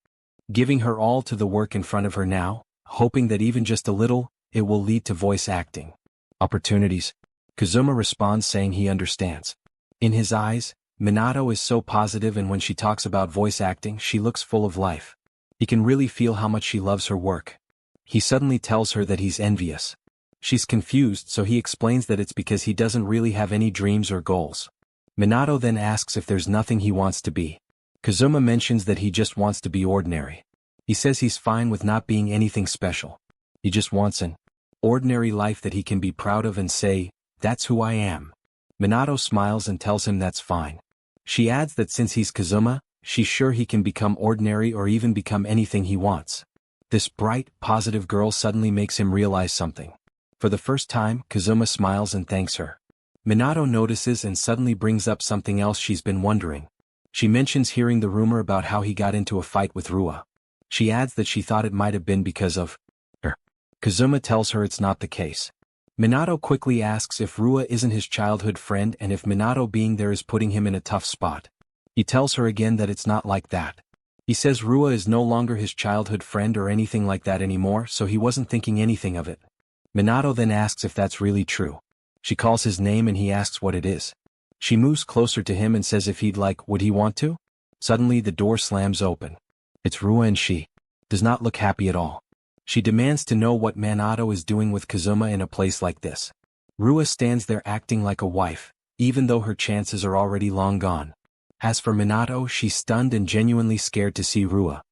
giving her all to the work in front of her now, hoping that even just a little, it will lead to voice acting opportunities. Kazuma responds saying he understands. In his eyes, Minato is so positive and when she talks about voice acting she looks full of life. He can really feel how much she loves her work. He suddenly tells her that he's envious. She's confused so he explains that it's because he doesn't really have any dreams or goals. Minato then asks if there's nothing he wants to be. Kazuma mentions that he just wants to be ordinary. He says he's fine with not being anything special. He just wants an ordinary life that he can be proud of and say, "That's who I am." Minato smiles and tells him that's fine. She adds that since he's Kazuma, she's sure he can become ordinary or even become anything he wants. This bright, positive girl suddenly makes him realize something. For the first time, Kazuma smiles and thanks her. Minato notices and suddenly brings up something else she's been wondering. She mentions hearing the rumor about how he got into a fight with Rua. She adds that she thought it might have been because of her. Kazuma tells her it's not the case. Minato quickly asks if Rua isn't his childhood friend and if Minato being there is putting him in a tough spot. He tells her again that it's not like that. He says Rua is no longer his childhood friend or anything like that anymore, so he wasn't thinking anything of it. Minato then asks if that's really true. She calls his name and he asks what it is. She moves closer to him and says if he'd like, would he want to? Suddenly the door slams open. It's Rua and she does not look happy at all. She demands to know what Minato is doing with Kazuma in a place like this. Rua stands there acting like a wife, even though her chances are already long gone. As for Minato, she's stunned and genuinely scared to see Rua.